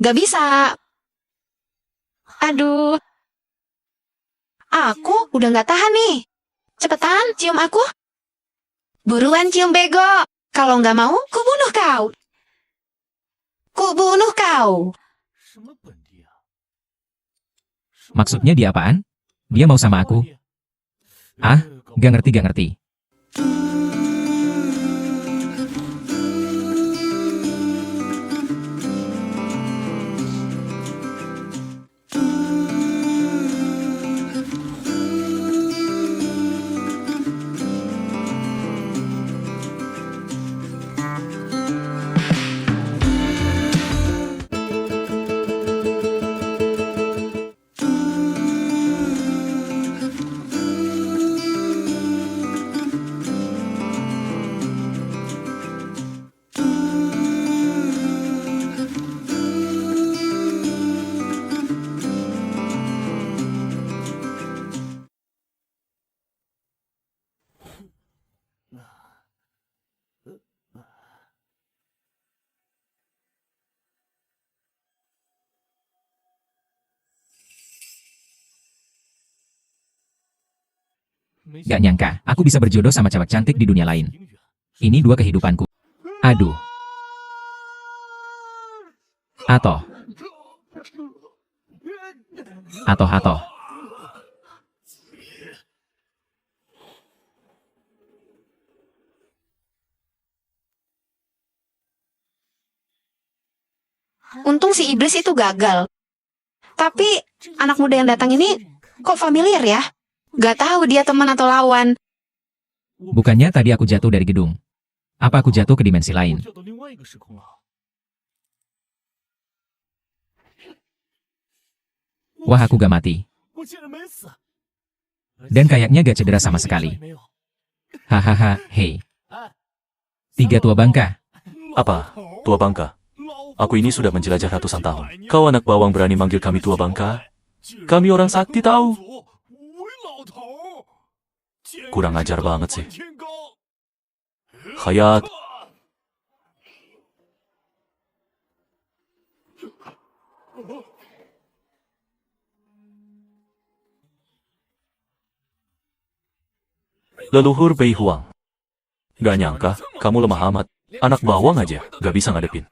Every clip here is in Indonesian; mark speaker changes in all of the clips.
Speaker 1: Gak bisa. Aduh. Aku udah gak tahan nih. Cepetan, cium aku. Buruan cium bego. Kalau gak mau, kubunuh kau. Kubunuh kau.
Speaker 2: Maksudnya dia apaan? Dia mau sama aku? Ah, gak ngerti. Gak nyangka, aku bisa berjodoh sama cewek cantik di dunia lain. Ini dua kehidupanku. Aduh. Atoh.
Speaker 1: Untung si iblis itu gagal. Tapi anak muda yang datang ini kok familiar ya? Gak tahu dia teman atau lawan.
Speaker 2: Bukannya tadi aku jatuh dari gedung. Apa aku jatuh ke dimensi lain? Wah, aku gak mati. Dan kayaknya gak cedera sama sekali. Hahaha, hei. Tiga tua bangka.
Speaker 3: Apa? Tua bangka? Aku ini sudah menjelajah ratusan tahun. Kau anak bawang berani manggil kami tua bangka? Kami orang sakti tahu. Kurang ajar banget sih. Hayat. Leluhur Bei Huang. Gak nyangka, kamu lemah amat. Anak bawang aja, gak bisa ngadepin.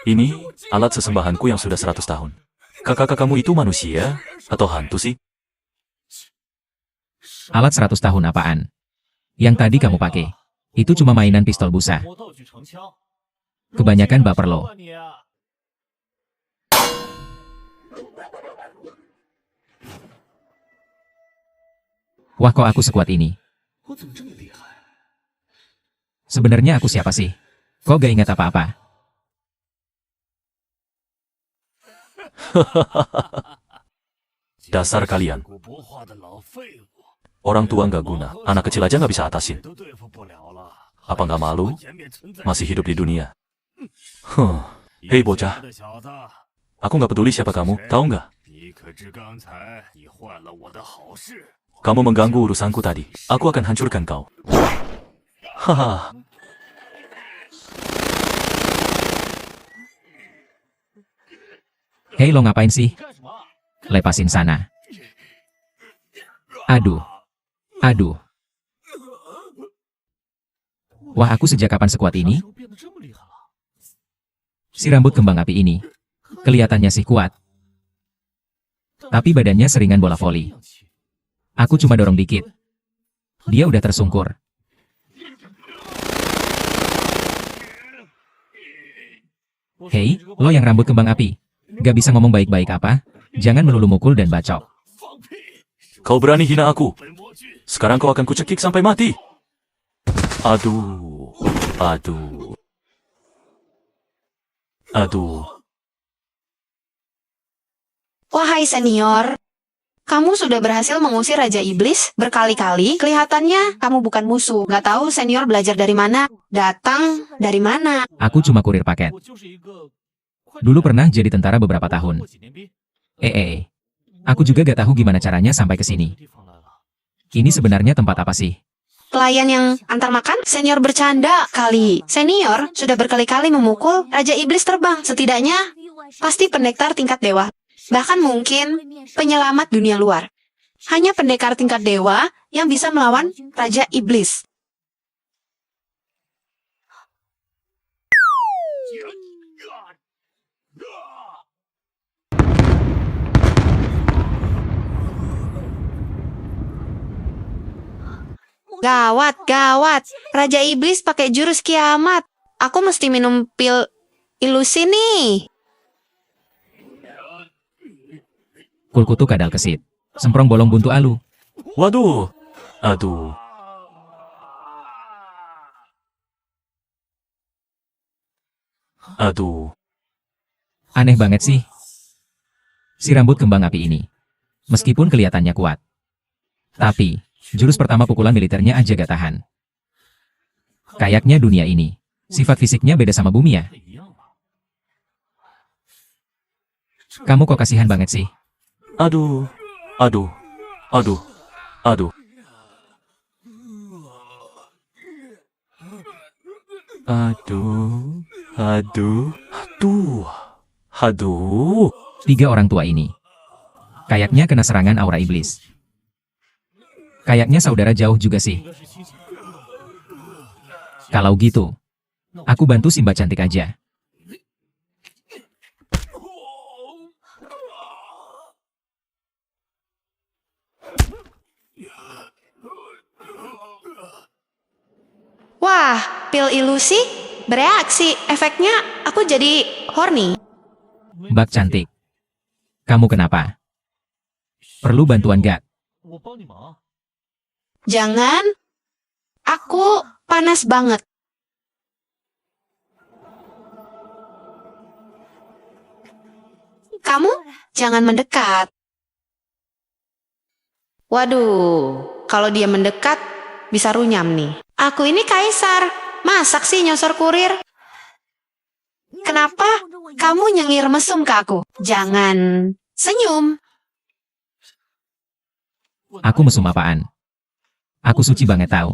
Speaker 3: Ini alat sesembahanku yang sudah 100 tahun. Kakak-kakakmu itu manusia atau hantu sih?
Speaker 2: Alat 100 tahun apaan? Yang tadi kamu pakai. Itu cuma mainan pistol busa. Kebanyakan baper lo. Wah, kok aku sekuat ini? Sebenarnya aku siapa sih? Kok gak ingat apa-apa?
Speaker 3: Dasar kalian. Orang tua nggak guna, anak kecil aja nggak bisa atasin. Apa nggak malu? Masih hidup di dunia. Hei bocah. Aku nggak peduli siapa kamu, tahu nggak? Kamu mengganggu urusanku tadi. Aku akan hancurkan kau. Haha.
Speaker 2: Hei, lo ngapain sih? Lepasin sana. Aduh. Wah, aku sejak kapan sekuat ini? Si rambut kembang api ini. Kelihatannya sih kuat. Tapi badannya seringan bola voli. Aku cuma dorong dikit. Dia udah tersungkur. Hei, lo yang rambut kembang api. Gak bisa ngomong baik-baik apa? Jangan melulu mukul dan bacok.
Speaker 3: Kau berani hina aku. Sekarang kau akan kucekik sampai mati. Aduh.
Speaker 1: Wahai senior, kamu sudah berhasil mengusir Raja Iblis berkali-kali. Kelihatannya kamu bukan musuh. Gak tahu senior belajar dari mana, datang dari mana.
Speaker 2: Aku cuma kurir paket. Dulu pernah jadi tentara beberapa tahun. Aku juga gak tahu gimana caranya sampai ke sini. Ini sebenarnya tempat apa sih?
Speaker 1: Pelayan yang antar makan? Senior bercanda kali. Senior sudah berkali-kali memukul Raja Iblis terbang. Setidaknya pasti pendekar tingkat dewa. Bahkan mungkin penyelamat dunia luar. Hanya pendekar tingkat dewa yang bisa melawan Raja Iblis. Gawat, gawat. Raja Iblis pakai jurus kiamat. Aku mesti minum pil ilusi nih.
Speaker 2: Kulkutu kadal kesit. Semprong bolong buntu alu.
Speaker 3: Waduh. Aduh. Aduh.
Speaker 2: Aneh banget sih. Si rambut kembang api ini. Meskipun kelihatannya kuat. Tapi, jurus pertama pukulan militernya aja gak tahan. Kayaknya dunia ini, sifat fisiknya beda sama bumi ya. Kamu kok kasihan banget sih?
Speaker 3: Aduh. Aduh. Aduh. Aduh. Aduh. Aduh. Aduh. Aduh.
Speaker 2: 3 orang tua ini. Kayaknya kena serangan aura iblis. Kayaknya saudara jauh juga sih. Kalau gitu, aku bantu si Mbak cantik aja.
Speaker 1: Wah, pil ilusi bereaksi. Efeknya aku jadi horny.
Speaker 2: Mbak cantik. Kamu kenapa? Perlu bantuan gak?
Speaker 1: Jangan. Aku panas banget. Kamu jangan mendekat. Waduh, kalau dia mendekat bisa runyam nih. Aku ini kaisar. Masak sih nyosor kurir? Kenapa kamu nyengir mesum ke aku? Jangan senyum.
Speaker 2: Aku mesum apaan? Aku suci banget tahu.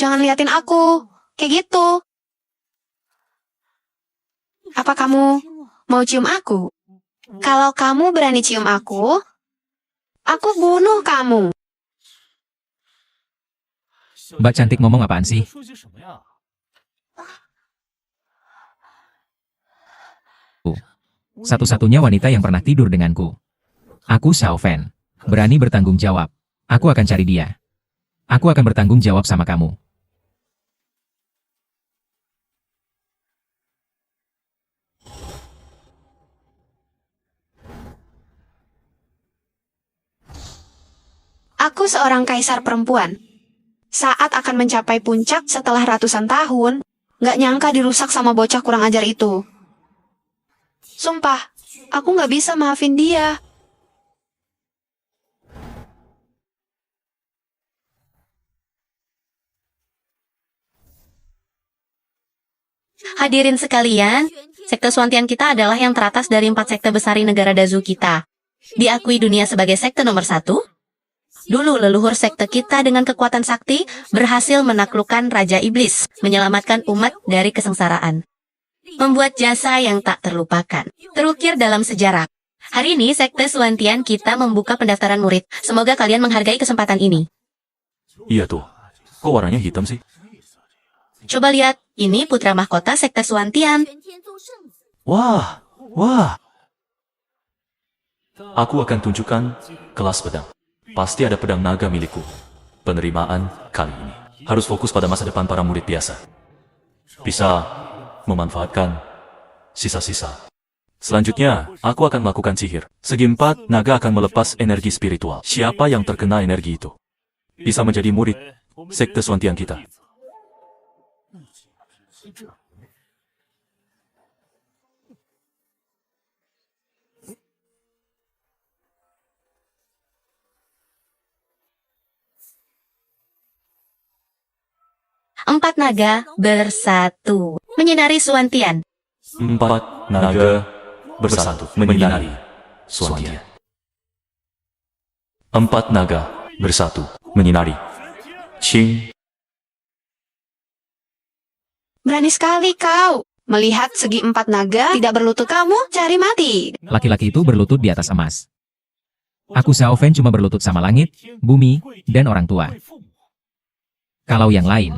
Speaker 1: Jangan liatin aku. Kayak gitu. Apa kamu mau cium aku? Kalau kamu berani cium aku bunuh kamu.
Speaker 2: Mbak cantik ngomong apaan sih? Satu-satunya wanita yang pernah tidur denganku. Aku Xiao Fan. Berani bertanggung jawab. Aku akan cari dia. Aku akan bertanggung jawab sama kamu.
Speaker 1: Aku seorang kaisar perempuan. Saat akan mencapai puncak setelah ratusan tahun, nggak nyangka dirusak sama bocah kurang ajar itu. Sumpah, aku nggak bisa maafin dia.
Speaker 4: Hadirin sekalian, sekte Swantian kita adalah yang teratas dari 4 sekte besar di negara Dazu kita. Diakui dunia sebagai sekte nomor 1. Dulu leluhur sekte kita dengan kekuatan sakti berhasil menaklukkan Raja Iblis, menyelamatkan umat dari kesengsaraan. Membuat jasa yang tak terlupakan, terukir dalam sejarah. Hari ini sekte Swantian kita membuka pendaftaran murid. Semoga kalian menghargai kesempatan ini.
Speaker 3: Iya tuh. Kok warnanya hitam sih?
Speaker 4: Coba lihat, ini putra mahkota sekte Swantian.
Speaker 3: Wah. Wah. Aku akan tunjukkan kelas pedang. Pasti ada pedang naga milikku. Penerimaan kali ini harus fokus pada masa depan para murid biasa. Bisa memanfaatkan sisa-sisa. Selanjutnya, aku akan melakukan sihir. Segi 4, naga akan melepas energi spiritual. Siapa yang terkena energi itu bisa menjadi murid sekte Swantian kita.
Speaker 4: Empat naga bersatu, menyinari Swantian.
Speaker 3: 4 naga bersatu menyinari Suantian. 4 naga bersatu menyinari Qing.
Speaker 1: Berani sekali kau. Melihat segi 4 naga tidak berlutut, kamu cari mati.
Speaker 2: Laki-laki itu berlutut di atas emas. Aku Xiao Fan cuma berlutut sama langit, bumi, dan orang tua. Kalau yang lain,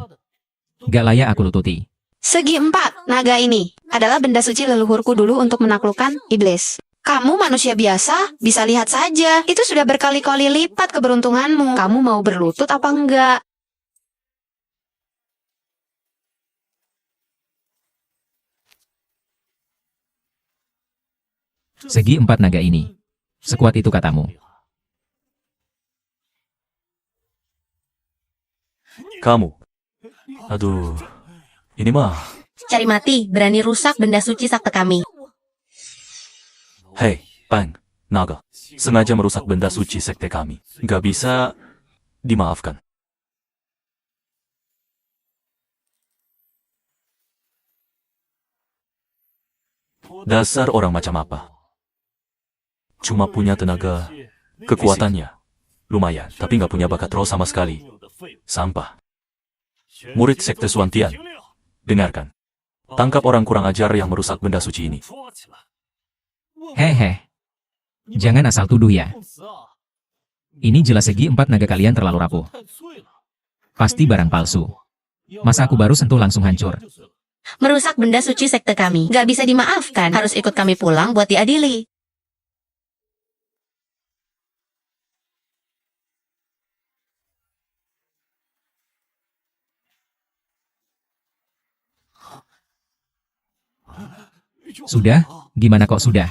Speaker 2: gak layak aku lututi.
Speaker 1: Segi 4 naga ini adalah benda suci leluhurku dulu untuk menaklukkan iblis. Kamu manusia biasa, bisa lihat saja. Itu sudah berkali-kali lipat keberuntunganmu. Kamu mau berlutut apa enggak?
Speaker 2: Segi 4 naga ini. Sekuat itu katamu.
Speaker 3: Kamu. Aduh. Ini mah.
Speaker 4: Cari mati, berani rusak benda suci sakti kami.
Speaker 3: Hei, Pang. Naga. Sengaja merusak benda suci sekte kami. Gak bisa dimaafkan. Dasar orang macam apa? Cuma punya tenaga, kekuatannya lumayan, tapi nggak punya bakat roh sama sekali. Sampah. Murid sekte Suantian, dengarkan. Tangkap orang kurang ajar yang merusak benda suci ini.
Speaker 2: Hehe. Jangan asal tuduh ya. Ini jelas segi 4 naga kalian terlalu rapuh. Pasti barang palsu. Masa aku baru sentuh langsung hancur.
Speaker 4: Merusak benda suci sekte kami. Gak bisa dimaafkan. Harus ikut kami pulang buat diadili.
Speaker 2: Sudah? Gimana kok sudah?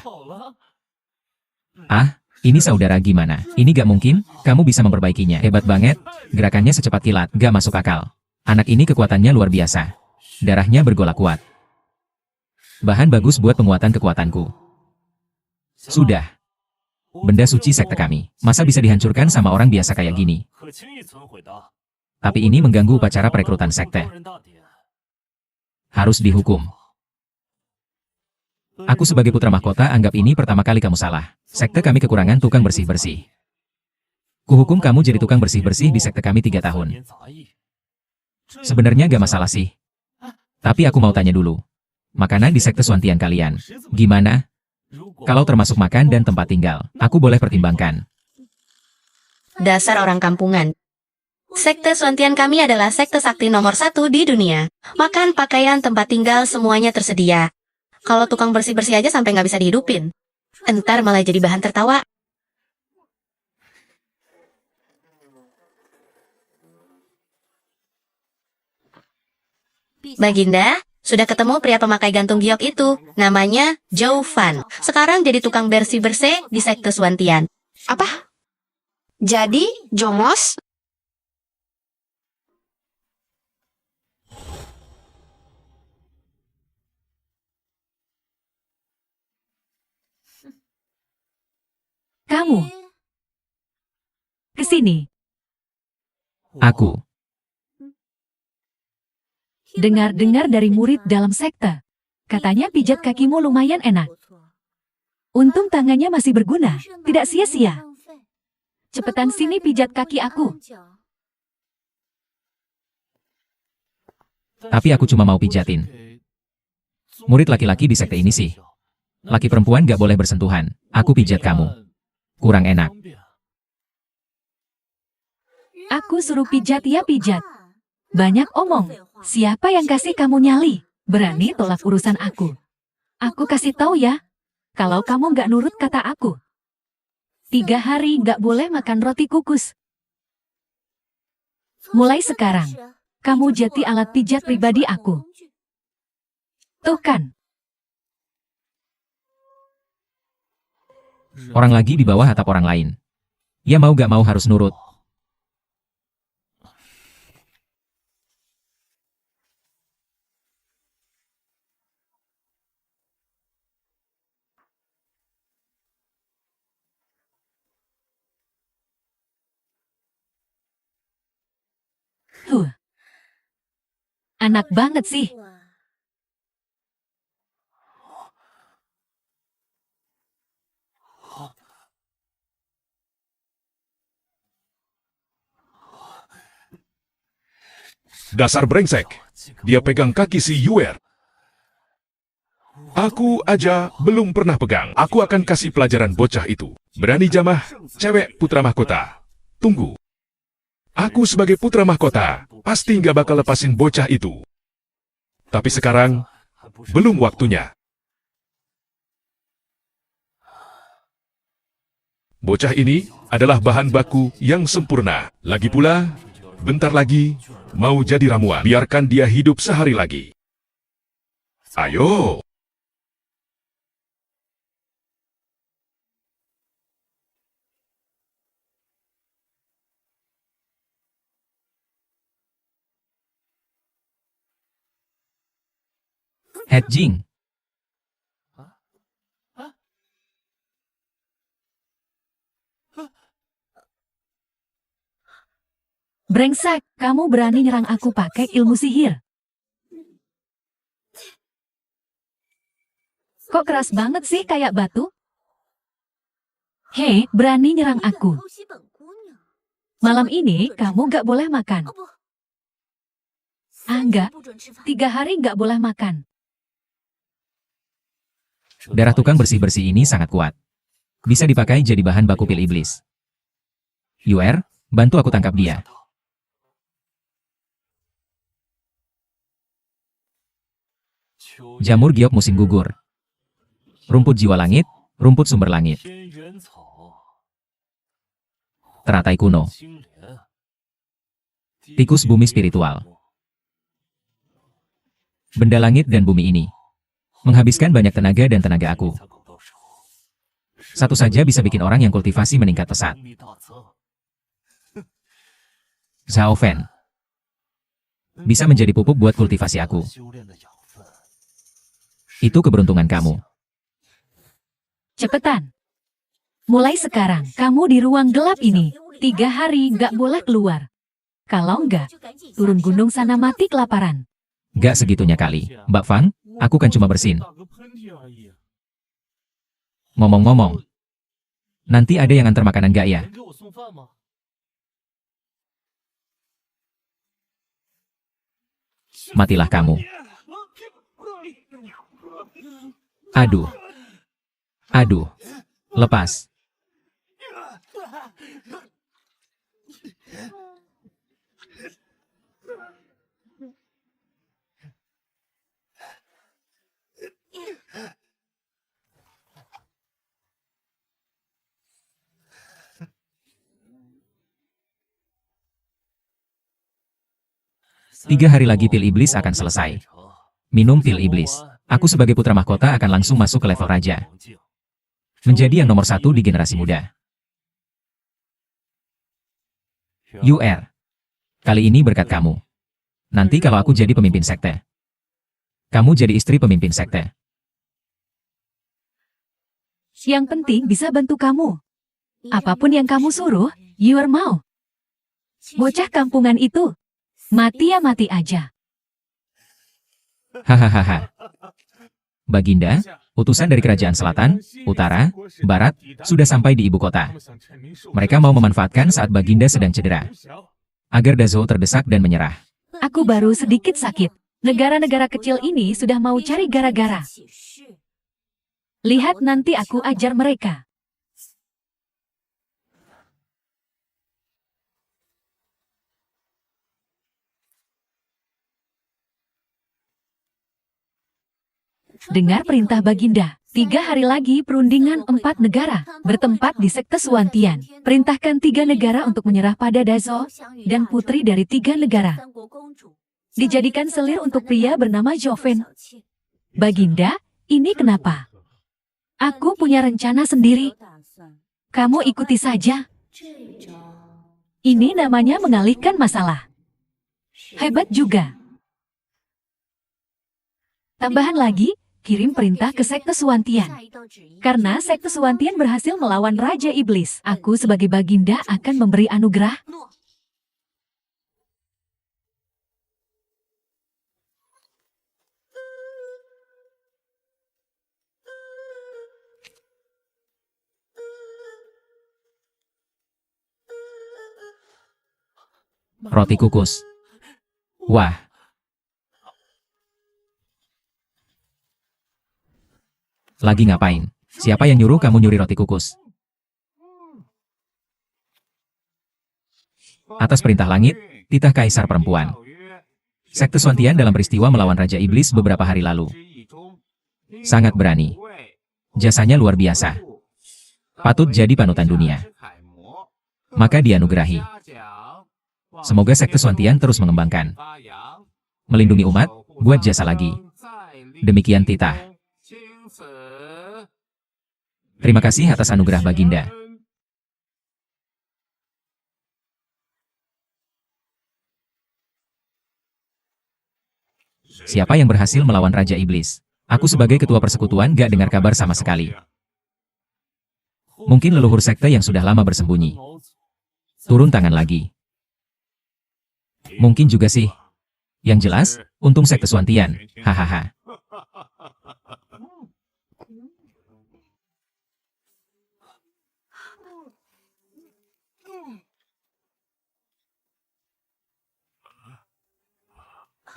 Speaker 2: Ah, ini saudara gimana? Ini gak mungkin, kamu bisa memperbaikinya. Hebat banget, gerakannya secepat kilat, gak masuk akal. Anak ini kekuatannya luar biasa. Darahnya bergolak kuat. Bahan bagus buat penguatan kekuatanku. Sudah. Benda suci sekte kami, masa bisa dihancurkan sama orang biasa kayak gini? Tapi ini mengganggu upacara perekrutan sekte. Harus dihukum. Aku sebagai putra mahkota anggap ini pertama kali kamu salah. Sekte kami kekurangan tukang bersih-bersih. Kuhukum kamu jadi tukang bersih-bersih di sekte kami 3 tahun. Sebenarnya gak masalah sih. Tapi aku mau tanya dulu. Makanan di sekte Suantian kalian, gimana? Kalau termasuk makan dan tempat tinggal, aku boleh pertimbangkan.
Speaker 4: Dasar orang kampungan. Sekte Suantian kami adalah sekte sakti nomor 1 di dunia. Makan, pakaian, tempat tinggal semuanya tersedia. Kalau tukang bersih-bersih aja sampai nggak bisa dihidupin. Entar malah jadi bahan tertawa. Baginda, sudah ketemu pria pemakai gantung giok itu. Namanya Zhou Fan. Sekarang jadi tukang bersih-bersih di sekte Suantian.
Speaker 1: Apa? Jadi, Jomos?
Speaker 5: Kamu ke sini.
Speaker 2: Aku.
Speaker 5: Dengar-dengar dari murid dalam sekte. Katanya pijat kakimu lumayan enak. Untung tangannya masih berguna, tidak sia-sia. Cepetan sini pijat kaki aku.
Speaker 2: Tapi aku cuma mau pijatin. Murid laki-laki di sekte ini sih. Laki perempuan gak boleh bersentuhan. Aku pijat kamu. Kurang enak.
Speaker 5: Aku suruh pijat ya pijat. Banyak omong. Siapa yang kasih kamu nyali? Berani tolak urusan aku. Aku kasih tahu ya. Kalau kamu nggak nurut kata aku. 3 hari nggak boleh makan roti kukus. Mulai sekarang, kamu jadi alat pijat pribadi aku. Tuh kan.
Speaker 2: Orang lagi di bawah atap orang lain. Ya mau gak mau harus nurut.
Speaker 5: Anak banget sih.
Speaker 6: Dasar brengsek. Dia pegang kaki si Yuer. Aku aja belum pernah pegang. Aku akan kasih pelajaran bocah itu. Berani jamah, cewek putra mahkota. Tunggu. Aku sebagai putra mahkota, pasti nggak bakal lepasin bocah itu. Tapi sekarang, belum waktunya. Bocah ini adalah bahan baku yang sempurna. Lagi pula, bentar lagi, mau jadi ramuan. Biarkan dia hidup sehari lagi. Ayo!
Speaker 2: Hedging.
Speaker 5: Brengsek, kamu berani nyerang aku pakai ilmu sihir. Kok keras banget sih kayak batu? Hei, berani nyerang aku. Malam ini kamu gak boleh makan. Enggak, 3 hari gak boleh makan.
Speaker 2: Darah tukang bersih-bersih ini sangat kuat. Bisa dipakai jadi bahan baku pil iblis. Yuer, bantu aku tangkap dia. Jamur giok musim gugur. Rumput jiwa langit, rumput sumber langit. Teratai kuno. Tikus bumi spiritual. Benda langit dan bumi ini menghabiskan banyak tenaga dan tenaga aku. Satu saja bisa bikin orang yang kultivasi meningkat pesat. Zhao Fen bisa menjadi pupuk buat kultivasi aku. Itu keberuntungan kamu.
Speaker 5: Cepetan. Mulai sekarang, kamu di ruang gelap ini. 3 hari gak boleh keluar. Kalau enggak, turun gunung sana mati kelaparan.
Speaker 2: Gak segitunya kali. Mbak Fang, aku kan cuma bersin. Ngomong-ngomong, nanti ada yang antar makanan gak ya? Matilah kamu. Aduh. Aduh. Lepas. Tiga hari lagi pil iblis akan selesai. Minum pil iblis. Aku sebagai putra mahkota akan langsung masuk ke level raja. Menjadi yang nomor 1 di generasi muda. UR. Kali ini berkat kamu. Nanti kalau aku jadi pemimpin sekte. Kamu jadi istri pemimpin sekte.
Speaker 5: Yang penting bisa bantu kamu. Apapun yang kamu suruh, Yuer mau. Bocah kampungan itu. Mati ya mati aja.
Speaker 2: Hahaha. Baginda, utusan dari kerajaan selatan, utara, barat, sudah sampai di ibu kota. Mereka mau memanfaatkan saat Baginda sedang cedera. Agar Dazhou terdesak dan menyerah.
Speaker 5: Aku baru sedikit sakit. Negara-negara kecil ini sudah mau cari gara-gara. Lihat nanti aku ajar mereka. Dengar perintah Baginda, 3 hari lagi perundingan 4 negara bertempat di sekte Suantian. Perintahkan 3 negara untuk menyerah pada Dazhou dan putri dari 3 negara. Dijadikan selir untuk pria bernama Joven. Baginda, ini kenapa? Aku punya rencana sendiri. Kamu ikuti saja. Ini namanya mengalihkan masalah. Hebat juga. Tambahan lagi, kirim perintah ke sekte Suantian. Karena sekte Suantian berhasil melawan Raja Iblis, aku sebagai Baginda akan memberi anugerah.
Speaker 2: Roti kukus. Wah. Lagi ngapain? Siapa yang nyuruh kamu nyuri roti kukus? Atas perintah langit, titah kaisar perempuan. Sekte Swantian dalam peristiwa melawan Raja Iblis beberapa hari lalu. Sangat berani. Jasanya luar biasa. Patut jadi panutan dunia. Maka dianugerahi. Semoga Sekte Swantian terus mengembangkan. Melindungi umat, buat jasa lagi. Demikian titah. Terima kasih atas anugerah Baginda. Siapa yang berhasil melawan Raja Iblis? Aku sebagai ketua persekutuan gak dengar kabar sama sekali. Mungkin leluhur sekte yang sudah lama bersembunyi. Turun tangan lagi. Mungkin juga sih. Yang jelas, untung Sekte Swantian. Hahaha.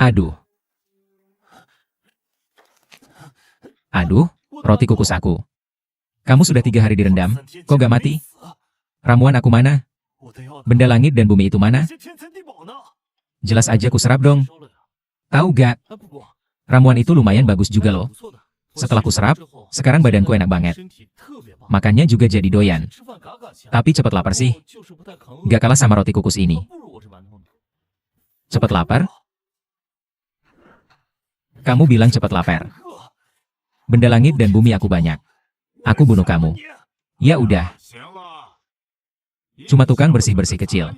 Speaker 2: Aduh. Aduh, roti kukus aku. Kamu sudah 3 hari direndam, kok gak mati? Ramuan aku mana? Benda langit dan bumi itu mana? Jelas aja ku serap dong. Tahu gak? Ramuan itu lumayan bagus juga loh. Setelah ku serap, sekarang badanku enak banget. Makannya juga jadi doyan. Tapi cepet lapar sih. Gak kalah sama roti kukus ini. Cepet lapar? Kamu bilang cepet lapar. Benda langit dan bumi aku banyak. Aku bunuh kamu. Ya udah. Cuma tukang bersih-bersih kecil.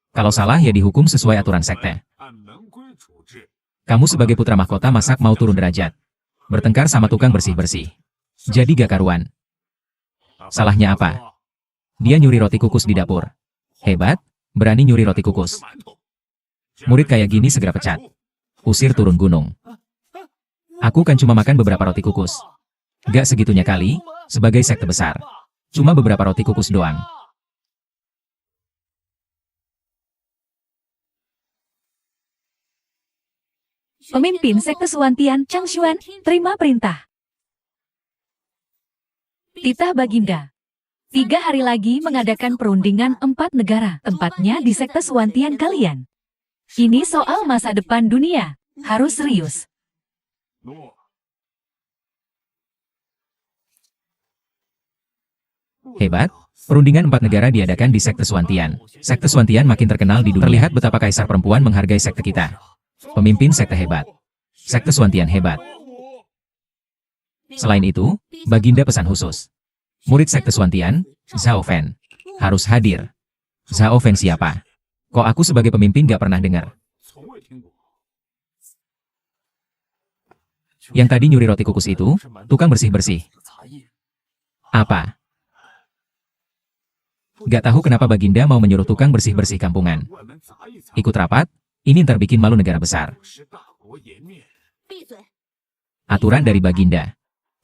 Speaker 2: Kalau salah ya dihukum sesuai aturan sekte. Kamu sebagai putra mahkota masak mau turun derajat. Bertengkar sama tukang bersih-bersih. Jadi gak karuan. Salahnya apa? Dia nyuri roti kukus di dapur. Hebat, berani nyuri roti kukus. Murid kayak gini segera pecat. Usir turun gunung. Aku kan cuma makan beberapa roti kukus. Gak segitunya kali, sebagai sekte besar. Cuma beberapa roti kukus doang.
Speaker 5: Pemimpin Sekte Swantian Chang Xuan, terima perintah. Titah Baginda. 3 hari lagi mengadakan perundingan 4 negara, tempatnya di Sekte Swantian kalian. Ini soal masa depan dunia, harus serius.
Speaker 2: Hebat, perundingan 4 negara diadakan di Sekte Swantian. Sekte Swantian makin terkenal di dunia. Terlihat betapa kaisar perempuan menghargai sekte kita. Pemimpin sekte hebat. Sekte Swantian hebat. Selain itu, Baginda pesan khusus. Murid Sekte Swantian, Zhao Fen, harus hadir. Zhao Fen siapa? Kok aku sebagai pemimpin gak pernah dengar? Yang tadi nyuri roti kukus itu, tukang bersih-bersih. Apa? Gak tahu kenapa Baginda mau menyuruh tukang bersih-bersih kampungan. Ikut rapat, ini ntar bikin malu negara besar. Aturan dari Baginda.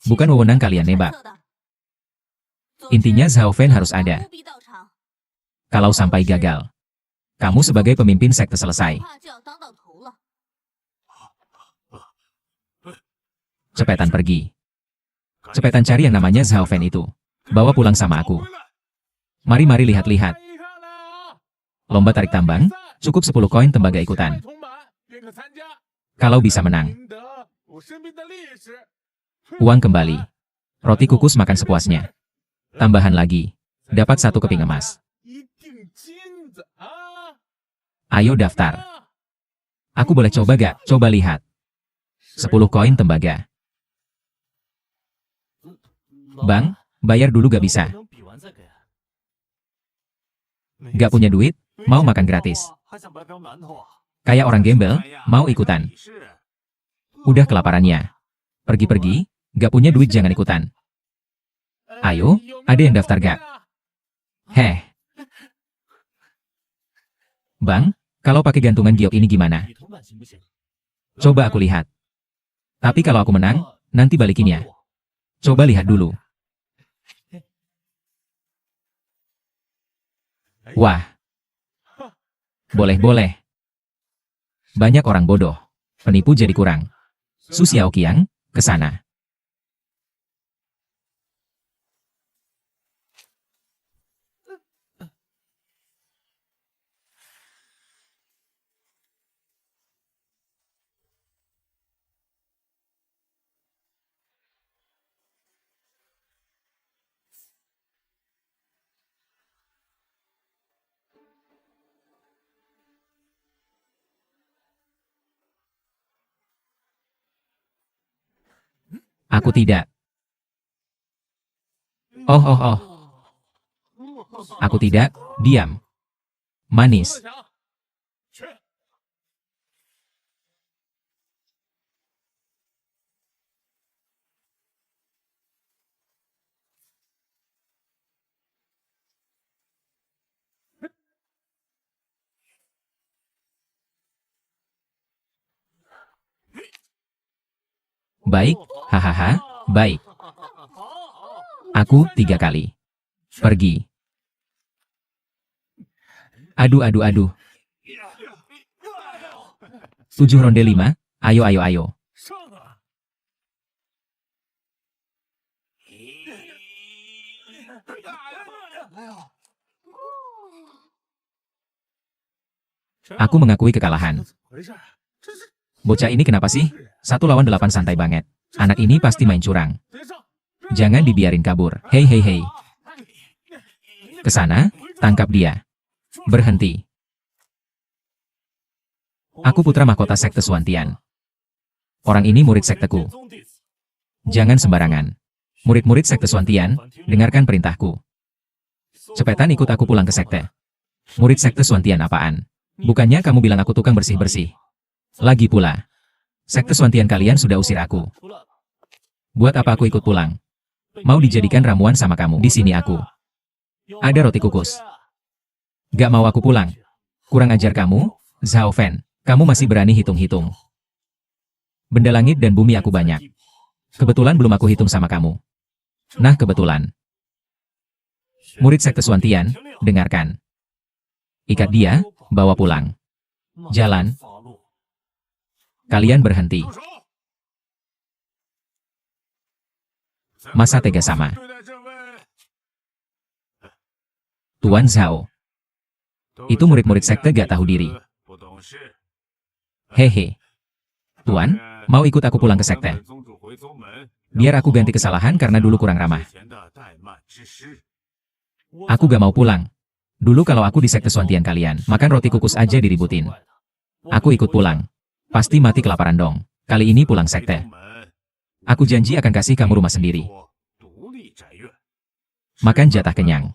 Speaker 2: Bukan wewenang kalian nebak. Intinya Zhao Fen harus ada. Kalau sampai gagal, kamu sebagai pemimpin sekte selesai. Cepetan pergi. Cepetan cari yang namanya Zhao Fen itu. Bawa pulang sama aku. Mari lihat-lihat. Lomba tarik tambang, cukup 10 koin tembaga ikutan. Kalau bisa menang. Uang kembali. Roti kukus makan sepuasnya. Tambahan lagi. Dapat 1 keping emas. Ayo daftar. Aku boleh coba gak? Coba lihat. 10 koin tembaga. Bang, bayar dulu gak bisa. Gak punya duit, mau makan gratis. Kayak orang gembel, mau ikutan. Udah kelaparannya. Pergi-pergi, gak punya duit jangan ikutan. Ayo, ada yang daftar gak? Heh. Bang, kalau pakai gantungan giok ini gimana? Coba aku lihat. Tapi kalau aku menang, nanti balikin ya. Coba lihat dulu. Wah. Boleh-boleh. Banyak orang bodoh. Penipu jadi kurang. Su Xiaoqiang, ke sana. Aku tidak. Oh, oh, oh. Aku tidak. Diam. Manis. Baik, hahaha, baik. Aku 3 kali. Pergi. Aduh, aduh, aduh. 7 ronde 5, ayo, ayo, ayo. Aku mengakui kekalahan. Bocah ini kenapa sih? 1 lawan 8 santai banget. Anak ini pasti main curang. Jangan dibiarin kabur. Hei, hei, hei. Kesana, tangkap dia. Berhenti. Aku putra mahkota sekte Suantian. Orang ini murid sekteku. Jangan sembarangan. Murid-murid sekte Suantian, dengarkan perintahku. Cepetan ikut aku pulang ke sekte. Murid sekte Suantian apaan? Bukannya kamu bilang aku tukang bersih-bersih? Lagi pula, sekte Suantian kalian sudah usir aku. Buat apa aku ikut pulang? Mau dijadikan ramuan sama kamu. Di sini aku. Ada roti kukus. Gak mau aku pulang. Kurang ajar kamu, Zhao Fan. Kamu masih berani hitung-hitung. Benda langit dan bumi aku banyak. Kebetulan belum aku hitung sama kamu. Nah, kebetulan. Murid sekte Suantian, dengarkan. Ikat dia, bawa pulang. Jalan. Kalian berhenti. Masa tega sama? Tuan Zhao. Itu murid-murid sekte gak tahu diri. Hehe. Tuan, mau ikut aku pulang ke sekte? Biar aku ganti kesalahan karena dulu kurang ramah. Aku gak mau pulang. Dulu kalau aku di sekte Suantian kalian, makan roti kukus aja diributin. Aku ikut pulang. Pasti mati kelaparan dong. Kali ini pulang sekte. Aku janji akan kasih kamu rumah sendiri. Makan jatah kenyang.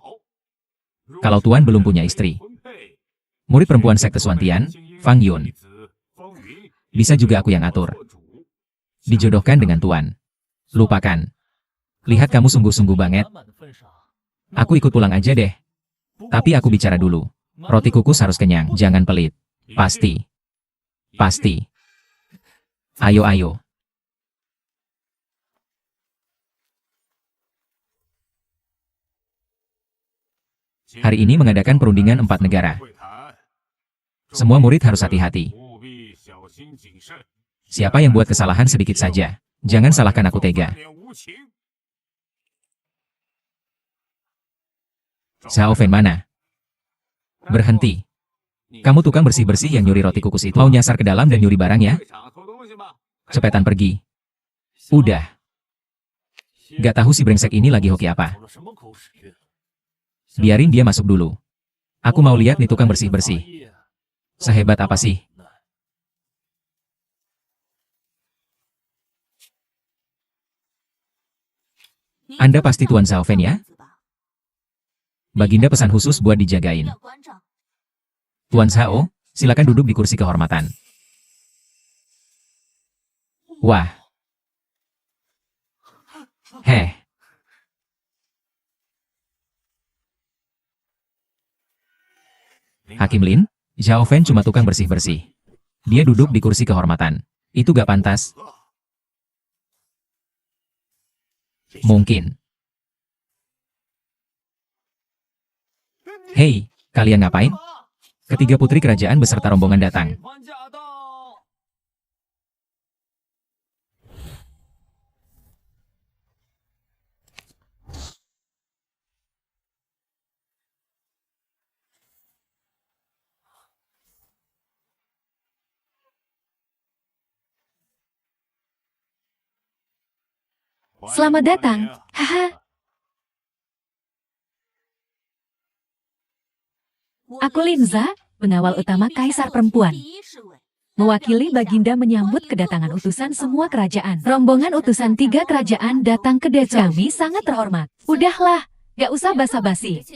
Speaker 2: Kalau Tuan belum punya istri. Murid perempuan sekte Suantian, Fang Yun. Bisa juga aku yang atur. Dijodohkan dengan Tuan. Lupakan. Lihat kamu sungguh-sungguh banget. Aku ikut pulang aja deh. Tapi aku bicara dulu. Roti kukus harus kenyang, jangan pelit. Pasti. Pasti. Ayo, ayo. Hari ini mengadakan perundingan 4 negara. Semua murid harus hati-hati. Siapa yang buat kesalahan sedikit saja, jangan salahkan aku tega. Zhao Fan mana? Berhenti. Kamu tukang bersih-bersih yang nyuri roti kukus itu. Mau nyasar ke dalam dan nyuri barang ya? Cepetan pergi. Udah. Gak tahu si brengsek ini lagi hoki apa. Biarin dia masuk dulu. Aku mau lihat nih tukang bersih-bersih. Sehebat apa sih? Anda pasti Tuan Zhao Fan ya? Baginda pesan khusus buat dijagain. Tuan Zhao, silakan duduk di kursi kehormatan. Wah. Heh. Hakim Lin, Zhao Fan cuma tukang bersih-bersih. Dia duduk di kursi kehormatan. Itu gak pantas. Mungkin. Hei, kalian ngapain? Ketiga putri kerajaan beserta rombongan datang.
Speaker 5: Selamat datang. Haha. Aku Linza, pengawal utama Kaisar Perempuan. Mewakili Baginda menyambut kedatangan utusan semua kerajaan. Rombongan utusan 3 kerajaan datang ke desa. Kami sangat terhormat. Udahlah, gak usah basa-basi.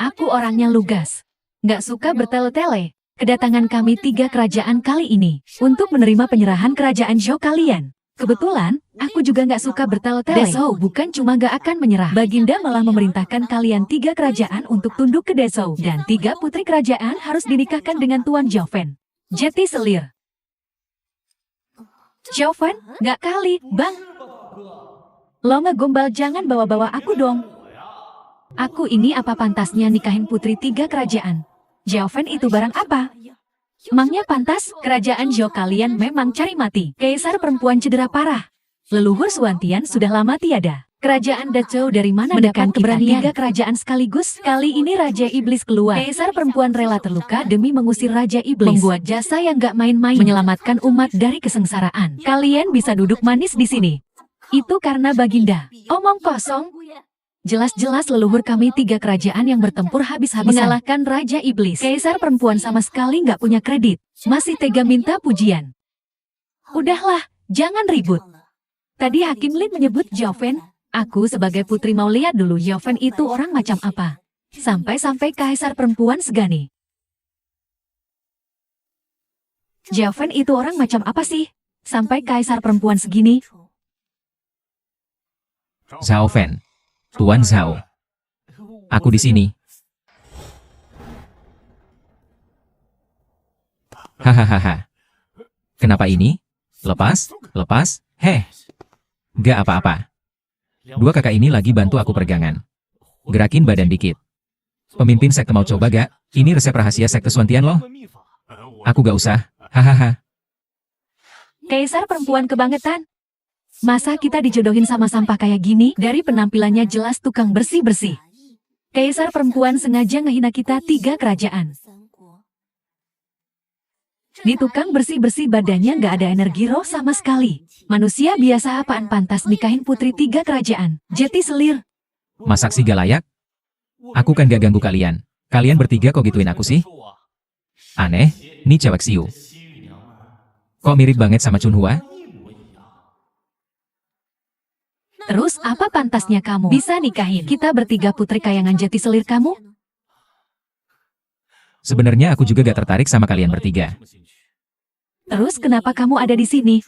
Speaker 5: Aku orangnya lugas. Gak suka bertele-tele. Kedatangan kami 3 kerajaan kali ini untuk menerima penyerahan kerajaan Zhou kalian. Kebetulan, aku juga gak suka bertele-tele. Dezhou bukan cuma gak akan menyerah. Baginda malah memerintahkan kalian 3 kerajaan untuk tunduk ke Dezhou. Dan 3 putri kerajaan harus dinikahkan dengan Tuan Zhaofen. Jeti selir. Zhaofen, gak kali, Bang. Lo ngegombal, jangan bawa-bawa aku dong. Aku ini apa pantasnya nikahin putri 3 kerajaan? Zhaofen itu barang apa? Emangnya pantas? Kerajaan Zhou kalian memang cari mati. Kaisar Perempuan cedera parah. Leluhur Suantian sudah lama tiada. Kerajaan Dezhou dari mana mendapat keberanian 3 kerajaan sekaligus? Kali ini Raja Iblis keluar. Kaisar Perempuan rela terluka demi mengusir Raja Iblis. Membuat jasa yang gak main-main. Menyelamatkan umat dari kesengsaraan. Kalian bisa duduk manis di sini. Itu karena Baginda. Omong kosong. Jelas-jelas leluhur kami 3 kerajaan yang bertempur habis-habisan mengalahkan Raja Iblis. Kaisar Perempuan sama sekali nggak punya kredit. Masih tega minta pujian. Udahlah, jangan ribut. Tadi Hakim Lin menyebut Zhaofen. Aku sebagai putri mau lihat dulu Zhaofen itu orang macam apa. Sampai-sampai Kaisar Perempuan segani. Zhaofen itu orang macam apa sih? Sampai Kaisar Perempuan segini.
Speaker 2: Zhaofen. Tuan Zhao. Aku di sini. Hahaha. Kenapa ini? Lepas? Heh. Gak apa-apa. 2 kakak ini lagi bantu aku peregangan. Gerakin badan dikit. Pemimpin sekte mau coba gak? Ini resep rahasia sekte Suantian loh. Aku gak usah. Hahaha.
Speaker 5: Kaisar Perempuan kebangetan. Masa kita dijodohin sama sampah kayak gini? Dari penampilannya jelas tukang bersih-bersih. Kaisar Perempuan sengaja ngehina kita 3 kerajaan. Di tukang bersih-bersih badannya nggak ada energi roh sama sekali. Manusia biasa apaan pantas nikahin putri 3 kerajaan? Jeti selir.
Speaker 2: Masak sih gak layak? Aku kan gak ganggu kalian. Kalian bertiga kok gituin aku sih? Aneh, nih cewek siu. Kok mirip banget sama Chunhua?
Speaker 5: Terus apa pantasnya kamu bisa nikahin kita bertiga putri kayangan jati selir kamu?
Speaker 2: Sebenarnya aku juga gak tertarik sama kalian bertiga.
Speaker 5: Terus kenapa kamu ada di sini?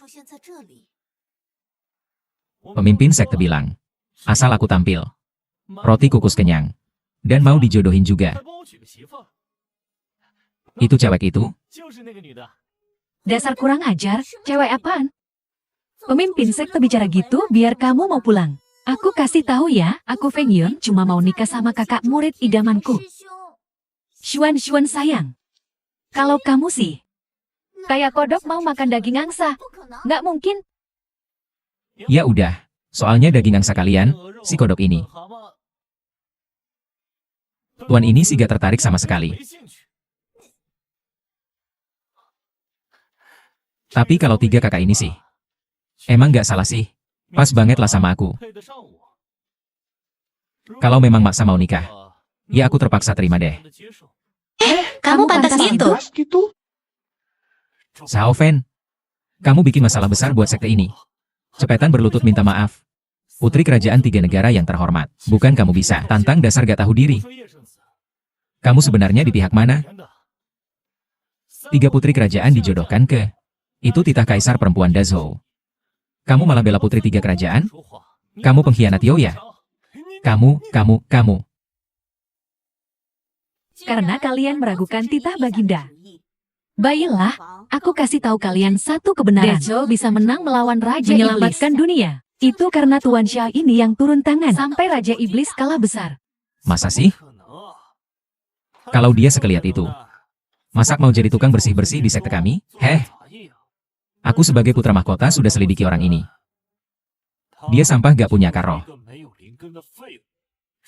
Speaker 2: Pemimpin sekte bilang, asal aku tampil, roti kukus kenyang, dan mau dijodohin juga. Itu cewek itu?
Speaker 5: Dasar kurang ajar, cewek apaan? Pemimpin sekte bicara gitu biar kamu mau pulang. Aku kasih tahu ya, aku Feng Yun cuma mau nikah sama kakak murid idamanku. Xuan sayang. Kalau kamu sih, kayak kodok mau makan daging angsa. Nggak mungkin.
Speaker 2: Ya udah, soalnya daging angsa kalian, si kodok ini. Tuan ini sih gak tertarik sama sekali. Tapi kalau 3 kakak ini sih, emang gak salah sih, pas banget lah sama aku. Kalau memang maksa mau nikah, ya aku terpaksa terima deh.
Speaker 4: Kamu pantas gitu.
Speaker 2: Zhaofen, kamu bikin masalah besar buat sekte ini. Cepetan berlutut minta maaf. Putri kerajaan 3 negara yang terhormat, bukan kamu bisa tantang dasar gak tahu diri. Kamu sebenarnya di pihak mana? 3 putri kerajaan dijodohkan ke itu titah Kaisar Perempuan Dezhou. Kamu malah bela putri 3 kerajaan? Kamu pengkhianat Yo ya? Kamu.
Speaker 5: Karena kalian meragukan titah Baginda. Baiklah, aku kasih tahu kalian satu kebenaran. Dezhou bisa menang melawan Raja menyelamatkan dunia. Itu karena Tuan Xia ini yang turun tangan sampai Raja Iblis kalah besar.
Speaker 2: Masa sih? Kalau dia sekeliat itu, masak mau jadi tukang bersih-bersih di sekte kami? Heh. Aku sebagai putra mahkota sudah selidiki orang ini. Dia sampah gak punya akar roh.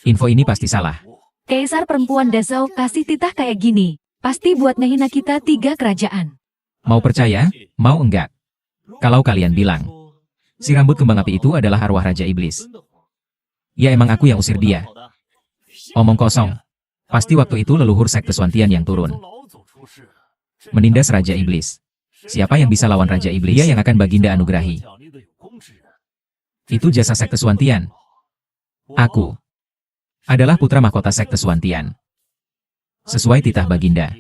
Speaker 2: Info ini pasti salah.
Speaker 5: Kaisar Perempuan Dezhou kasih titah kayak gini. Pasti buat ngehina kita 3 kerajaan.
Speaker 2: Mau percaya, mau enggak? Kalau kalian bilang, Si rambut kembang api itu adalah arwah Raja Iblis. Ya emang aku yang usir dia. Omong kosong. Pasti waktu itu leluhur sekte Swantian yang turun. Menindas Raja Iblis. Siapa yang bisa lawan Raja Iblis? Dia yang akan Baginda anugerahi. Itu jasa sekte Swantian. Aku adalah putra mahkota sekte Swantian. Sesuai titah Baginda.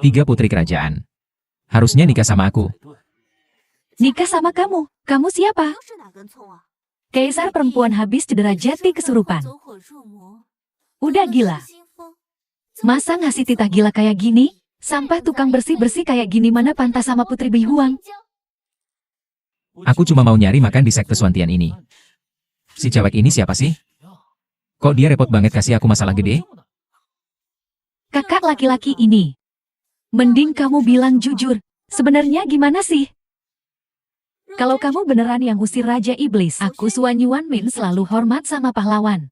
Speaker 2: 3 putri kerajaan. Harusnya nikah sama aku.
Speaker 5: Nikah sama kamu? Kamu siapa? Kaisar perempuan habis cedera jati kesurupan. Udah gila. Masa ngasih titah gila kayak gini? Sampah tukang bersih-bersih kayak gini mana pantas sama Putri Bihuang?
Speaker 2: Aku cuma mau nyari makan di sekte Swantian ini. Si cewek ini siapa sih? Kok dia repot banget kasih aku masalah gede?
Speaker 5: Kakak laki-laki ini. Mending kamu bilang jujur. Sebenarnya gimana sih? Kalau kamu beneran yang usir Raja Iblis, aku Suan Yuan Min selalu hormat sama pahlawan.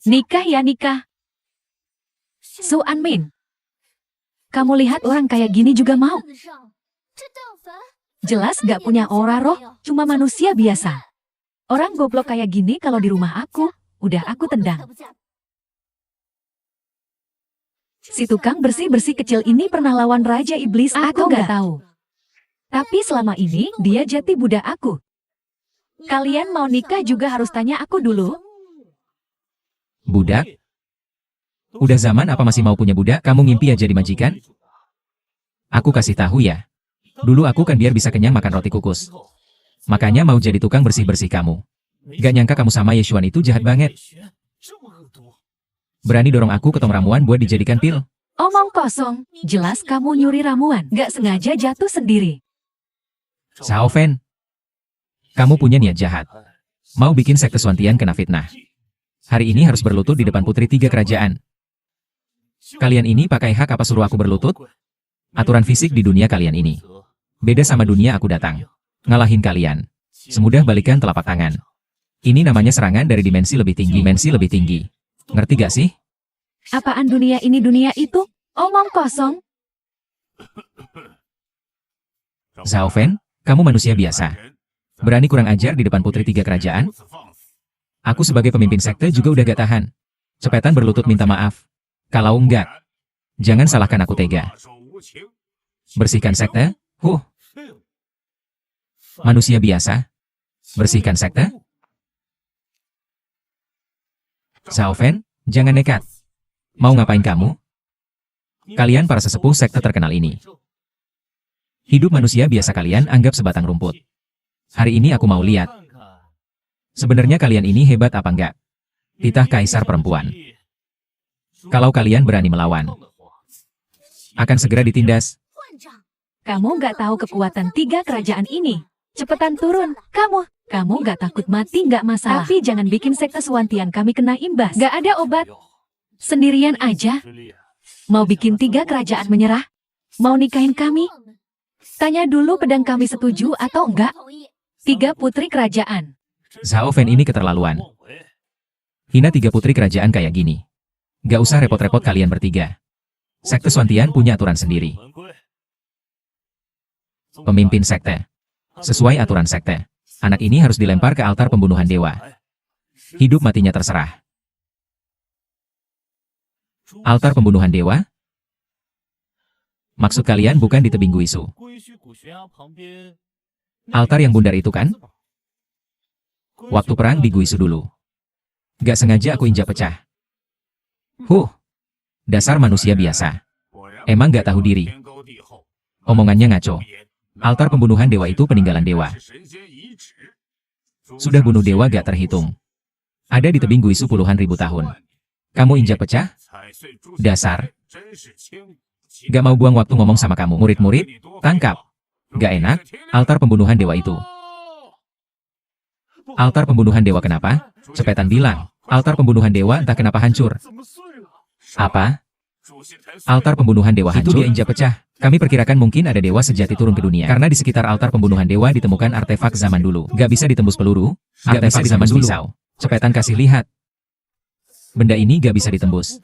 Speaker 5: Nikah ya nikah. Suan Min. Kamu lihat orang kayak gini juga mau? Jelas gak punya aura roh, cuma manusia biasa. Orang goblok kayak gini kalau di rumah aku, udah aku tendang. Si tukang bersih-bersih kecil ini pernah lawan Raja Iblis, aku nggak tahu. Tapi selama ini, dia jati budak aku. Kalian mau nikah juga harus tanya aku dulu.
Speaker 2: Budak? Udah zaman apa masih mau punya budak? Kamu ngimpi aja di majikan? Aku kasih tahu ya. Dulu aku kan biar bisa kenyang makan roti kukus. Makanya mau jadi tukang bersih-bersih kamu. Gak nyangka kamu sama Yeshuan itu jahat banget. Berani dorong aku ke tong ramuan buat dijadikan pil.
Speaker 5: Omong kosong, jelas kamu nyuri ramuan, gak sengaja jatuh sendiri.
Speaker 2: Xiao Fen, kamu punya niat jahat. Mau bikin sekte Swantian kena fitnah. Hari ini harus berlutut di depan putri 3 kerajaan. Kalian ini pakai hak apa suruh aku berlutut? Aturan fisik di dunia kalian ini. Beda sama dunia aku datang. Ngalahin kalian. Semudah balikan telapak tangan. Ini namanya serangan dari dimensi lebih tinggi. Dimensi lebih tinggi. Ngerti gak sih?
Speaker 5: Apaan dunia ini dunia itu? Omong kosong.
Speaker 2: Xiao Fen, kamu manusia biasa. Berani kurang ajar di depan putri 3 kerajaan? Aku sebagai pemimpin sekte juga udah gak tahan. Cepetan berlutut minta maaf. Kalau enggak, jangan salahkan aku tega. Bersihkan sekte? Manusia biasa? Bersihkan sekte? Xiao Fen, jangan nekat. Mau ngapain kamu? Kalian para sesepuh sekte terkenal ini. Hidup manusia biasa kalian anggap sebatang rumput. Hari ini aku mau lihat. Sebenarnya kalian ini hebat apa enggak? Titah kaisar perempuan. Kalau kalian berani melawan, akan segera ditindas.
Speaker 5: Kamu nggak tahu kekuatan 3 kerajaan ini. Cepetan turun, kamu. Kamu nggak takut mati nggak masalah. Tapi jangan bikin sekte Swantian kami kena imbas. Nggak ada obat. Sendirian aja. Mau bikin 3 kerajaan menyerah? Mau nikahin kami? Tanya dulu pedang kami setuju atau enggak? 3 putri kerajaan.
Speaker 2: Xiao Fen ini keterlaluan. Hina 3 putri kerajaan kayak gini. Gak usah repot-repot kalian bertiga. Sekte Swantian punya aturan sendiri. Pemimpin sekte. Sesuai aturan sekte, anak ini harus dilempar ke altar pembunuhan dewa. Hidup matinya terserah. Altar pembunuhan dewa? Maksud kalian bukan di tebing Guisu. Altar yang bundar itu kan? Waktu perang di Guisu dulu. Gak sengaja aku injak pecah. Dasar manusia biasa. Emang gak tahu diri. Omongannya ngaco. Altar pembunuhan dewa itu peninggalan dewa. Sudah bunuh dewa gak terhitung. Ada di tebing Guisu puluhan ribu tahun. Kamu injak pecah? Dasar. Gak mau buang waktu ngomong sama kamu. Murid-murid, tangkap. Gak enak, altar pembunuhan dewa itu. Altar pembunuhan dewa kenapa? Cepetan bilang. Altar pembunuhan dewa entah kenapa hancur. Apa? Altar pembunuhan dewa hancur? Itu dia injak pecah. Kami perkirakan mungkin ada dewa sejati turun ke dunia. Karena di sekitar altar pembunuhan dewa ditemukan artefak zaman dulu. Gak bisa ditembus peluru, artefak zaman pisau. Cepetan kasih lihat. Benda ini gak bisa ditembus.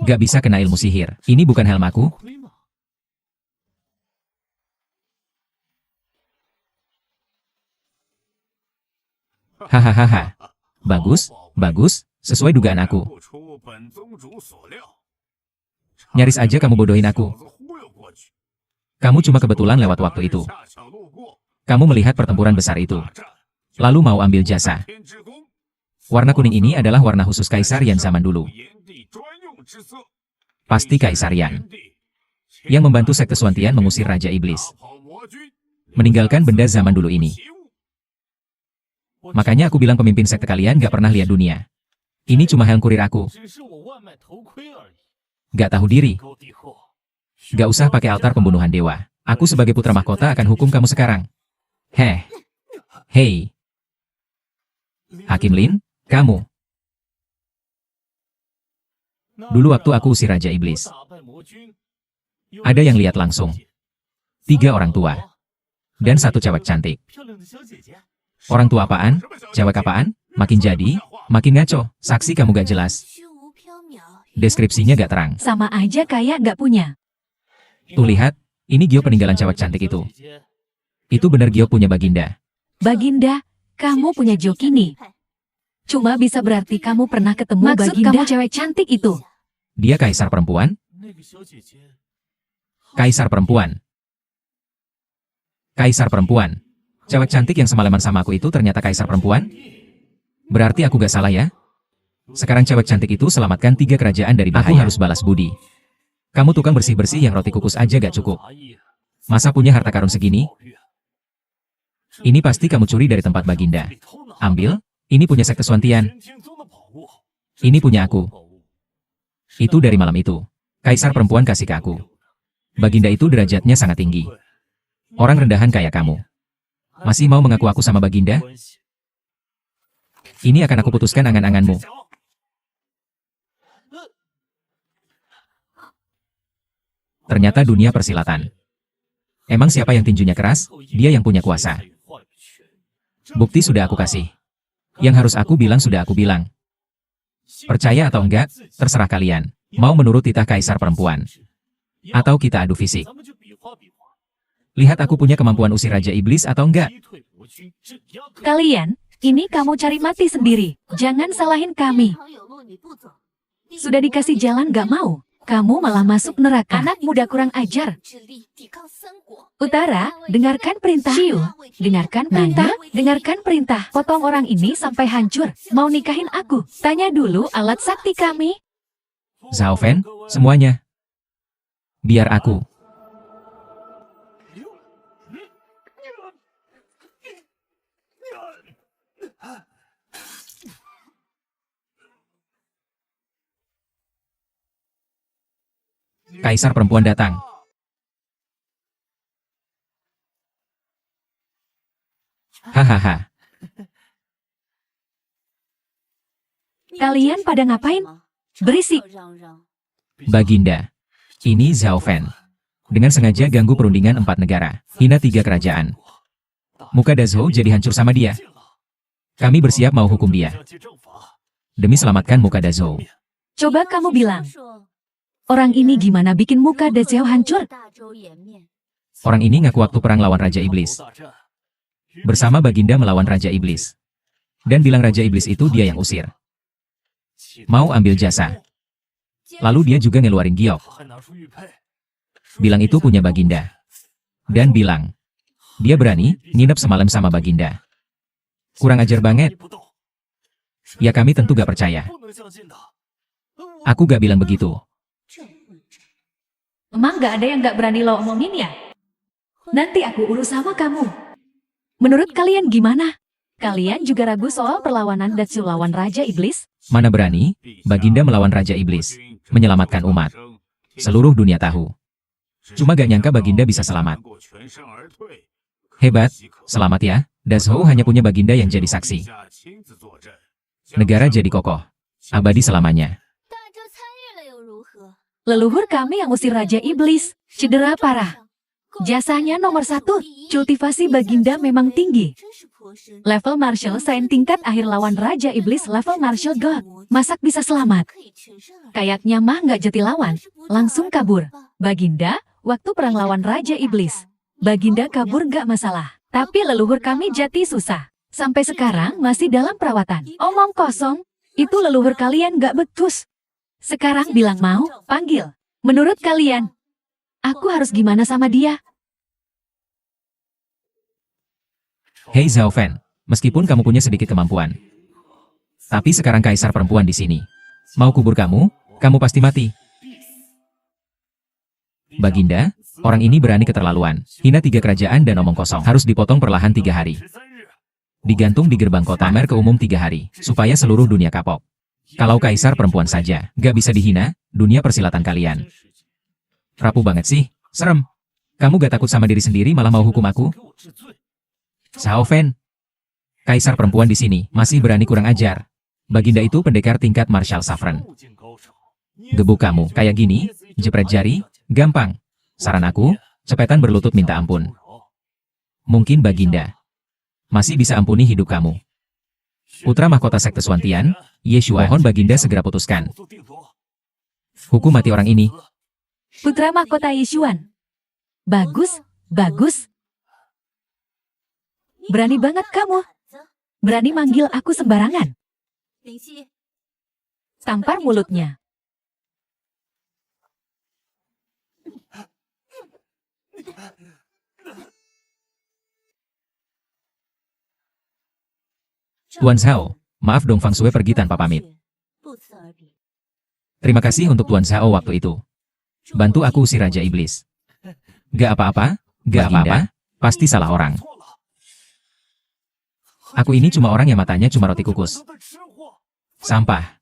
Speaker 2: Gak bisa kena ilmu sihir. Ini bukan helmaku. Hahaha. Bagus, bagus, sesuai dugaan aku. Nyaris aja kamu bodohin aku. Kamu cuma kebetulan lewat waktu itu. Kamu melihat pertempuran besar itu. Lalu mau ambil jasa. Warna kuning ini adalah warna khusus Kaisar Yan zaman dulu. Pasti Kaisar Yan yang membantu sekte Suantian mengusir Raja Iblis, meninggalkan benda zaman dulu ini. Makanya aku bilang pemimpin sekte kalian gak pernah lihat dunia. Ini cuma helm kurir aku. Gak tahu diri. Gak usah pakai altar pembunuhan dewa. Aku sebagai putra mahkota akan hukum kamu sekarang. Hei. Hakim Lin, kamu. Dulu waktu aku usir Raja Iblis, ada yang lihat langsung. 3 orang tua. Dan 1 cewek cantik. Orang tua apaan? Cewek apaan? Makin jadi, makin ngaco. Saksi kamu gak jelas. Deskripsinya gak terang.
Speaker 5: Sama aja kayak gak punya.
Speaker 2: Tuh lihat, ini Gio peninggalan cewek cantik itu. Itu benar Gio punya Baginda.
Speaker 5: Baginda, kamu punya Jokini. Cuma bisa berarti kamu pernah ketemu
Speaker 4: Maksud
Speaker 5: Baginda.
Speaker 4: kamu
Speaker 5: Cewek cantik itu.
Speaker 2: Dia kaisar perempuan? Kaisar perempuan. Kaisar perempuan. Cewek cantik yang semalaman sama aku itu ternyata kaisar perempuan? Berarti aku gak salah ya? Sekarang cewek cantik itu selamatkan 3 kerajaan dari bahaya. Aku harus balas budi. Kamu tukang bersih-bersih yang roti kukus aja gak cukup. Masa punya harta karun segini? Ini pasti kamu curi dari tempat Baginda. Ambil, ini punya sekte Suantian. Ini punya aku. Itu dari malam itu. Kaisar perempuan kasih ke aku. Baginda itu derajatnya sangat tinggi. Orang rendahan kayak kamu. Masih mau mengaku aku sama Baginda? Ini akan aku putuskan angan-anganmu. Ternyata dunia persilatan. Emang siapa yang tinjunya keras? Dia yang punya kuasa. Bukti sudah aku kasih. Yang harus aku bilang sudah aku bilang. Percaya atau enggak, terserah kalian. Mau menurut titah kaisar perempuan. Atau kita adu fisik. Lihat aku punya kemampuan usir Raja Iblis atau enggak.
Speaker 5: Kalian, ini kamu cari mati sendiri. Jangan salahin kami. Sudah dikasih jalan gak mau. Kamu malah masuk neraka. Anak muda kurang ajar. Utara, dengarkan perintah. Ciu, dengarkan perintah. Dengarkan perintah. Potong orang ini sampai hancur. Mau nikahin aku. Tanya dulu alat sakti kami.
Speaker 2: Zhao Fen, semuanya. Biar aku. Kaisar perempuan datang. Hahaha.
Speaker 5: Kalian pada ngapain? Berisik.
Speaker 2: Baginda. Ini Zhao Fen. Dengan sengaja ganggu perundingan 4 negara. Hina 3 kerajaan. Muka Dazhou jadi hancur sama dia. Kami bersiap mau hukum dia. Demi selamatkan muka Dazhou.
Speaker 5: Coba kamu bilang. Orang ini gimana bikin muka Dazhou hancur?
Speaker 2: Orang ini ngaku waktu perang lawan Raja Iblis. Bersama Baginda melawan Raja Iblis. Dan bilang Raja Iblis itu dia yang usir. Mau ambil jasa. Lalu dia juga ngeluarin giok. Bilang itu punya Baginda. Dan bilang, dia berani nginep semalam sama Baginda. Kurang ajar banget. Ya kami tentu gak percaya. Aku gak bilang begitu.
Speaker 5: Emang gak ada yang gak berani lo omongin ya? Nanti aku urus sama kamu. Menurut kalian gimana? Kalian juga ragu soal perlawanan Datsu lawan Raja Iblis?
Speaker 2: Mana berani, Baginda melawan Raja Iblis. Menyelamatkan umat. Seluruh dunia tahu. Cuma gak nyangka Baginda bisa selamat. Hebat, selamat ya. Dazhou hanya punya Baginda yang jadi saksi. Negara jadi kokoh. Abadi selamanya.
Speaker 5: Leluhur kami yang usir Raja Iblis, cedera parah. Jasanya nomor 1, cultivasi Baginda memang tinggi. Level Martial Saint tingkat akhir lawan Raja Iblis level Martial God. Masak bisa selamat. Kayaknya mah nggak jati lawan, langsung kabur. Baginda, waktu perang lawan Raja Iblis. Baginda kabur nggak masalah. Tapi leluhur kami jati susah. Sampai sekarang masih dalam perawatan. Omong kosong, itu leluhur kalian gak becus. Sekarang bilang mau, panggil. Menurut kalian, aku harus gimana sama dia?
Speaker 2: Hei Zhao Fan, meskipun kamu punya sedikit kemampuan. Tapi sekarang kaisar perempuan di sini. Mau kubur kamu, kamu pasti mati. Baginda, orang ini berani keterlaluan. Hina 3 kerajaan dan omong kosong. Harus dipotong perlahan 3 hari. Digantung di gerbang kota, pamer ke umum 3 hari. Supaya seluruh dunia kapok. Kalau kaisar perempuan saja, gak bisa dihina, dunia persilatan kalian. Rapuh banget sih, serem. Kamu gak takut sama diri sendiri malah mau hukum aku? Zhao Fan, kaisar perempuan di sini masih berani kurang ajar. Baginda itu pendekar tingkat Marshal Saffron. Gebuk kamu kayak gini, jepret jari, gampang. Saran aku, cepetan berlutut minta ampun. Mungkin Baginda masih bisa ampuni hidup kamu. Putra mahkota sekte Suantian, Yeshuan, mohon Baginda segera putuskan. Hukum mati orang ini.
Speaker 5: Putra mahkota Yeshuan. Bagus, bagus. Berani banget kamu. Berani manggil aku sembarangan. Tampar mulutnya.
Speaker 2: Tuan Zhao, maaf dong Fang Shui pergi tanpa pamit. Terima kasih untuk Tuan Zhao waktu itu. Bantu aku si Raja Iblis. Gak apa-apa, gak apa-apa, pasti salah orang. Aku ini cuma orang yang matanya cuma roti kukus. Sampah.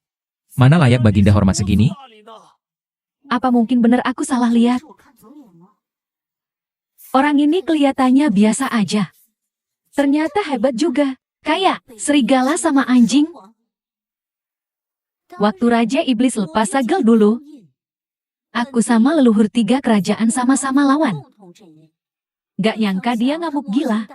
Speaker 2: Mana layak Baginda hormat segini?
Speaker 5: Apa mungkin benar aku salah lihat? Orang ini kelihatannya biasa aja. Ternyata hebat juga. Kayak serigala sama anjing. Waktu Raja Iblis lepas sagel dulu, aku sama leluhur 3 kerajaan sama-sama lawan. Gak nyangka dia ngamuk gila.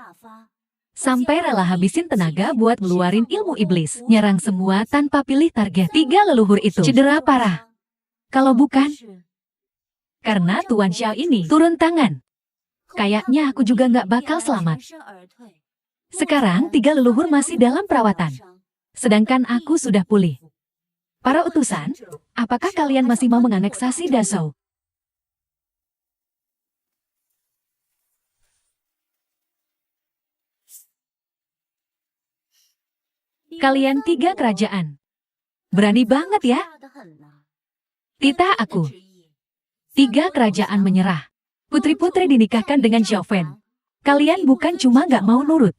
Speaker 5: Sampai rela habisin tenaga buat ngeluarin ilmu iblis. Nyerang semua tanpa pilih target. 3 leluhur itu cedera parah. Kalau bukan, karena Tuan Xiao ini turun tangan, kayaknya aku juga nggak bakal selamat. Sekarang 3 leluhur masih dalam perawatan. Sedangkan aku sudah pulih. Para utusan, apakah kalian masih mau menganeksasi Dazhou? Kalian 3 kerajaan. Berani banget ya. Titah aku. 3 kerajaan menyerah. Putri-putri dinikahkan dengan Xiao Fan. Kalian bukan cuma nggak mau nurut,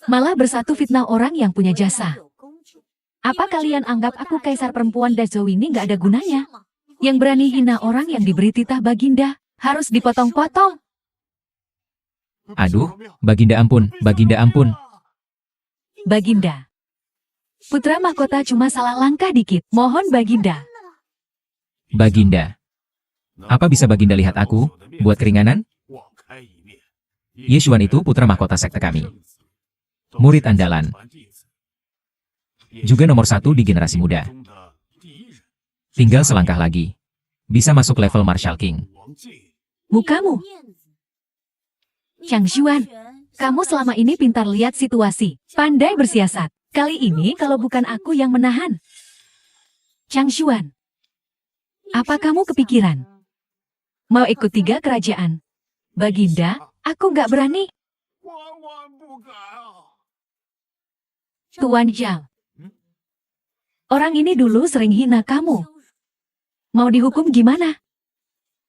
Speaker 5: malah bersatu fitnah orang yang punya jasa. Apa kalian anggap aku kaisar perempuan Dazhou ini nggak ada gunanya? Yang berani hina orang yang diberi titah Baginda, harus dipotong-potong.
Speaker 2: Aduh, Baginda ampun, Baginda ampun.
Speaker 5: Baginda. Putra mahkota cuma salah langkah dikit. Mohon Baginda.
Speaker 2: Baginda. Apa bisa Baginda lihat aku, buat keringanan? Yeshuan itu putra mahkota sekte kami. Murid andalan. Juga nomor 1 di generasi muda. Tinggal selangkah lagi. Bisa masuk level Marshal King.
Speaker 5: Mukamu. Chang Xuan, kamu selama ini pintar lihat situasi, pandai bersiasat. Kali ini kalau bukan aku yang menahan. Chang Xuan, apa kamu kepikiran? Mau ikut 3 kerajaan? Baginda, aku nggak berani. Tuan Zhao, orang ini dulu sering hina kamu. Mau dihukum gimana?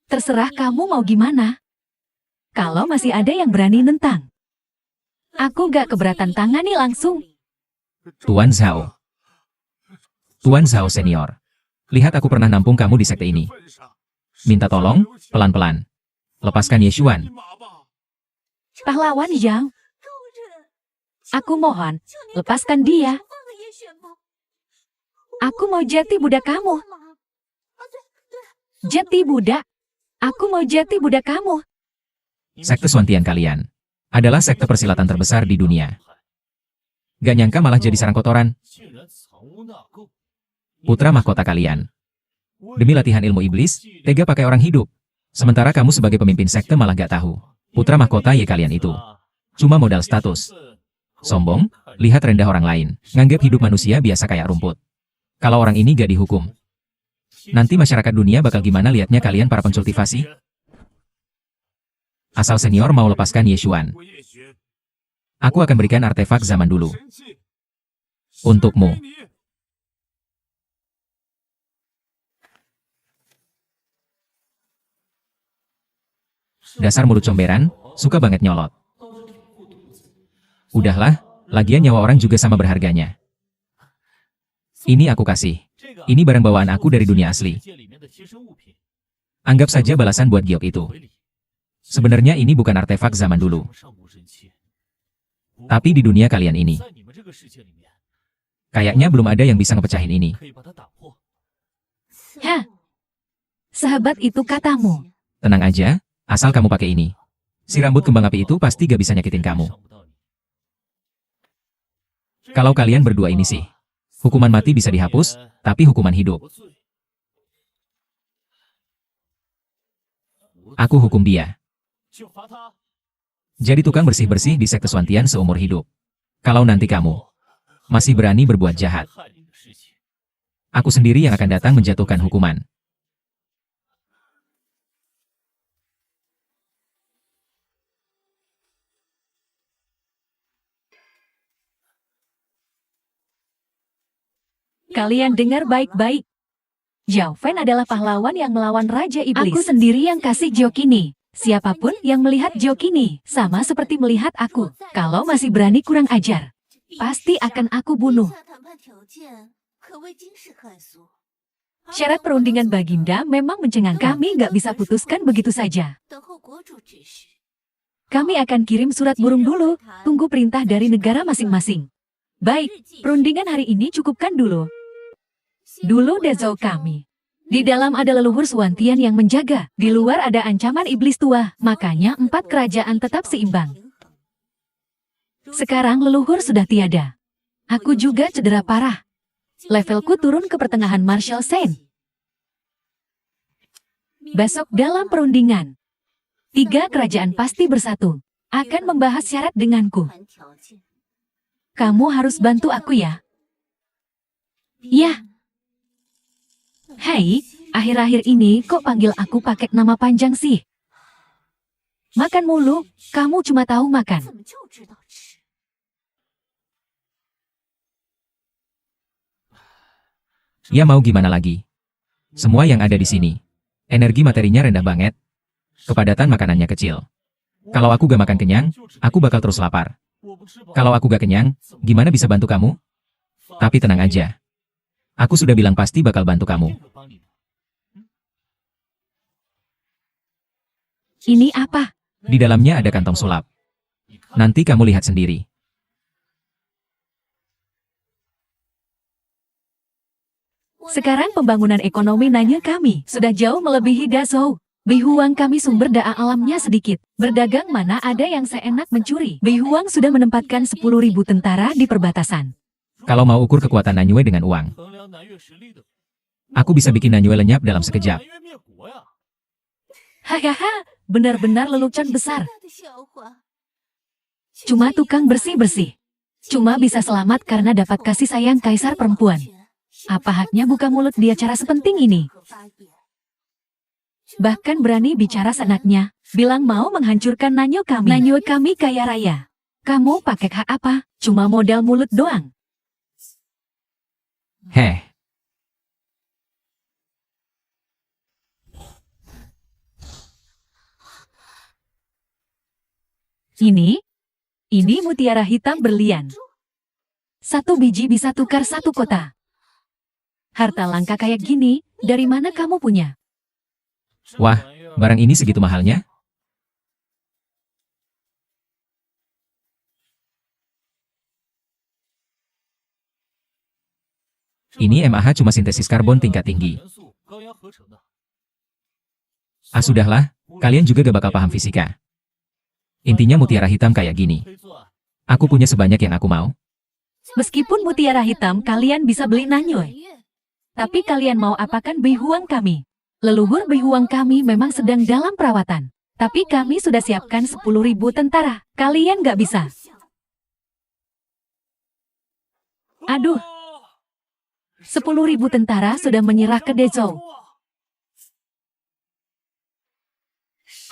Speaker 5: Terserah kamu mau gimana. Kalau masih ada yang berani nentang, aku nggak keberatan tangani langsung.
Speaker 2: Tuan Zhao. Tuan Zhao senior. Lihat aku pernah nampung kamu di sekte ini. Minta tolong, pelan-pelan. Lepaskan Yeshuan.
Speaker 5: Pahlawan Zhao, aku mohon, lepaskan dia. Aku mau jati budak kamu. Jati budak. Aku mau jati budak kamu.
Speaker 2: Sekte Suantian kalian adalah sekte persilatan terbesar di dunia. Gak nyangka malah jadi sarang kotoran. Putra mahkota kalian. Demi latihan ilmu iblis, tega pakai orang hidup. Sementara kamu sebagai pemimpin sekte malah gak tahu. Putra mahkota ya kalian itu cuma modal status. Sombong, lihat rendah orang lain, nganggap hidup manusia biasa kayak rumput. Kalau orang ini gak dihukum, nanti masyarakat dunia bakal gimana liatnya kalian para pencultivasi? Asal senior mau lepaskan Yeshuan, aku akan berikan artefak zaman dulu. Untukmu. Dasar mulut comberan, suka banget nyolot. Udahlah, lagian nyawa orang juga sama berharganya. Ini aku kasih. Ini barang bawaan aku dari dunia asli. Anggap saja balasan buat giok itu. Sebenarnya ini bukan artefak zaman dulu. Tapi di dunia kalian ini, kayaknya belum ada yang bisa ngepecahin ini.
Speaker 5: Hah? Sahabat itu katamu.
Speaker 2: Tenang aja, asal kamu pakai ini. Si rambut kembang api itu pasti gak bisa nyakitin kamu. Kalau kalian berdua ini sih, hukuman mati bisa dihapus, tapi hukuman hidup. Aku hukum dia. Jadi tukang bersih-bersih di sekte Swantian seumur hidup. Kalau nanti kamu masih berani berbuat jahat, aku sendiri yang akan datang menjatuhkan hukuman.
Speaker 5: Kalian dengar baik-baik. Zhao Fen adalah pahlawan yang melawan Raja Iblis. Aku sendiri yang kasih jok ini. Siapapun yang melihat jok ini, sama seperti melihat aku. Kalau masih berani kurang ajar, pasti akan aku bunuh. Syarat perundingan Baginda memang mencengangkan. Kami nggak bisa putuskan begitu saja. Kami akan kirim surat burung dulu, tunggu perintah dari negara masing-masing. Baik, perundingan hari ini cukupkan dulu. Dulu Dezhou kami. Di dalam ada leluhur Swantian yang menjaga. Di luar ada ancaman iblis tua, makanya 4 kerajaan tetap seimbang. Sekarang leluhur sudah tiada. Aku juga cedera parah. Levelku turun ke pertengahan Marshal Sen. Besok dalam perundingan, 3 kerajaan pasti bersatu. Akan membahas syarat denganku. Kamu harus bantu aku ya. Ya. Hei, akhir-akhir ini kok panggil aku pakai nama panjang sih? Makan mulu, kamu cuma tahu makan.
Speaker 2: Ya mau gimana lagi? Semua yang ada di sini, energi materinya rendah banget. Kepadatan makanannya kecil. Kalau aku gak makan kenyang, aku bakal terus lapar. Kalau aku gak kenyang, gimana bisa bantu kamu? Tapi tenang aja. Aku sudah bilang pasti bakal bantu kamu.
Speaker 5: Ini apa?
Speaker 2: Di dalamnya ada kantong sulap. Nanti kamu lihat sendiri.
Speaker 5: Sekarang pembangunan ekonomi nanya kami sudah jauh melebihi Dazhou. Bihuang kami sumber daya alamnya sedikit. Berdagang mana ada yang seenak mencuri. Bihuang sudah menempatkan 10.000 tentara di perbatasan.
Speaker 2: Kalau mau ukur kekuatan Nanyue dengan uang, aku bisa bikin Nanyue lenyap dalam sekejap.
Speaker 5: Hahaha, benar-benar lelucon besar. Cuma tukang bersih-bersih. Cuma bisa selamat karena dapat kasih sayang kaisar perempuan. Apa haknya buka mulut di acara sepenting ini? Bahkan berani bicara senaknya, bilang mau menghancurkan Nanyo kami. Nanyo kami kaya raya. Kamu pakai hak apa? Cuma modal mulut doang.
Speaker 2: Heh.
Speaker 5: Ini mutiara hitam berlian. 1 biji bisa tukar 1 kota. Harta langka kayak gini, dari mana kamu punya?
Speaker 2: Wah, barang ini segitu mahalnya? Ini MAH cuma sintesis karbon tingkat tinggi. Ah sudahlah, kalian juga gak bakal paham fisika. Intinya mutiara hitam kayak gini. Aku punya sebanyak yang aku mau.
Speaker 5: Meskipun mutiara hitam kalian bisa beli Nanyoy. Tapi kalian mau apakan Bihuang kami? Leluhur Bihuang kami memang sedang dalam perawatan. Tapi kami sudah siapkan 10.000 tentara. Kalian gak bisa. Aduh. 10.000 tentara sudah menyerah ke Dezhou.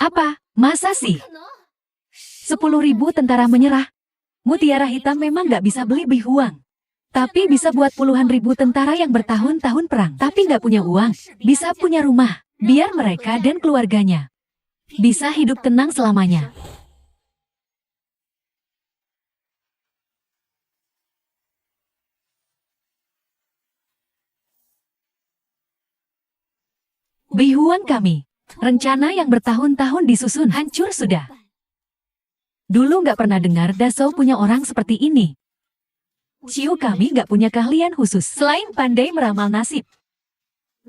Speaker 5: Apa? Masa sih? 10.000 tentara menyerah? Mutiara hitam memang nggak bisa beli bihuang. Tapi bisa buat puluhan ribu tentara yang bertahun-tahun perang. Tapi nggak punya uang. Bisa punya rumah. Biar mereka dan keluarganya bisa hidup tenang selamanya. Bihuang kami. Rencana yang bertahun-tahun disusun hancur sudah. Dulu nggak pernah dengar Dazhou punya orang seperti ini. Ciu kami nggak punya keahlian khusus selain pandai meramal nasib.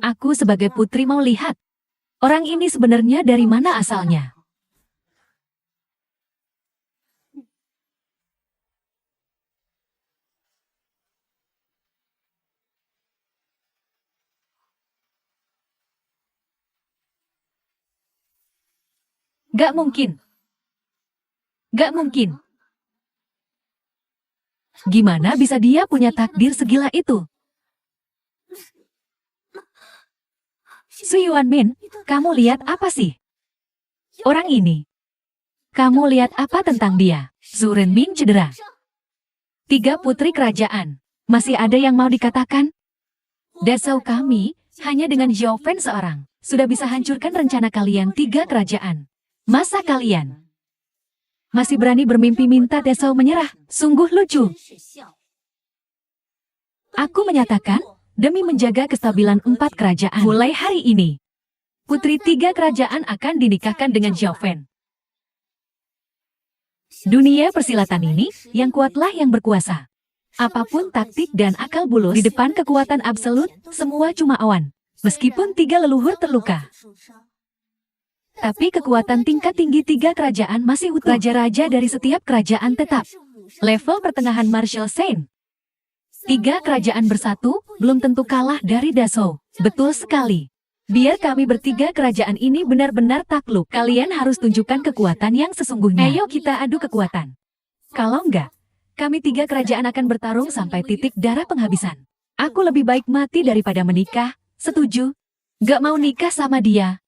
Speaker 5: Aku sebagai putri mau lihat orang ini sebenarnya dari mana asalnya. Gak mungkin. Gak mungkin. Gimana bisa dia punya takdir segila itu? Su Yuanmin, kamu lihat apa sih? Orang ini. Kamu lihat apa tentang dia? Su Renmin cedera. 3 putri kerajaan. Masih ada yang mau dikatakan? Dazhou kami, hanya dengan Zhao Fen seorang, sudah bisa hancurkan rencana kalian 3 kerajaan. Masa kalian masih berani bermimpi minta Dazhou menyerah? Sungguh lucu. Aku menyatakan, demi menjaga kestabilan 4 kerajaan, mulai hari ini, putri 3 kerajaan akan dinikahkan dengan Zhao Fen. Dunia persilatan ini, yang kuatlah yang berkuasa. Apapun taktik dan akal bulus, di depan kekuatan absolut, semua cuma awan. Meskipun 3 leluhur terluka. Tapi kekuatan tingkat tinggi 3 kerajaan masih utuh. Raja-raja dari setiap kerajaan tetap. Level pertengahan Marshal Saint. 3 kerajaan bersatu, belum tentu kalah dari Dazhou. Betul sekali. Biar kami bertiga kerajaan ini benar-benar takluk. Kalian harus tunjukkan kekuatan yang sesungguhnya. Ayo kita adu kekuatan. Kalau enggak, kami 3 kerajaan akan bertarung sampai titik darah penghabisan. Aku lebih baik mati daripada menikah. Setuju? Gak mau nikah sama dia.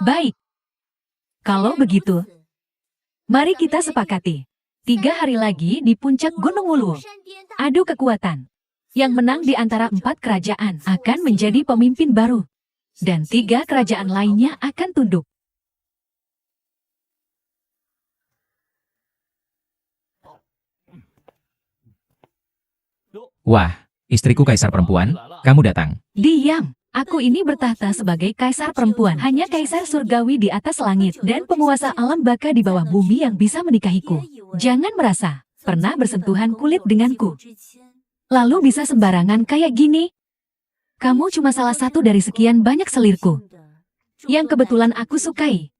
Speaker 5: Baik. Kalau begitu, mari kita sepakati. 3 hari lagi di puncak Gunung Wulu. Adu kekuatan. Yang menang di antara 4 kerajaan akan menjadi pemimpin baru. Dan 3 kerajaan lainnya akan tunduk.
Speaker 2: Wah, istriku kaisar perempuan, kamu datang.
Speaker 5: Diam. Aku ini bertahta sebagai kaisar perempuan. Hanya kaisar surgawi di atas langit dan penguasa alam baka di bawah bumi yang bisa menikahiku. Jangan merasa pernah bersentuhan kulit denganku. Lalu bisa sembarangan kayak gini. Kamu cuma salah satu dari sekian banyak selirku yang kebetulan aku sukai.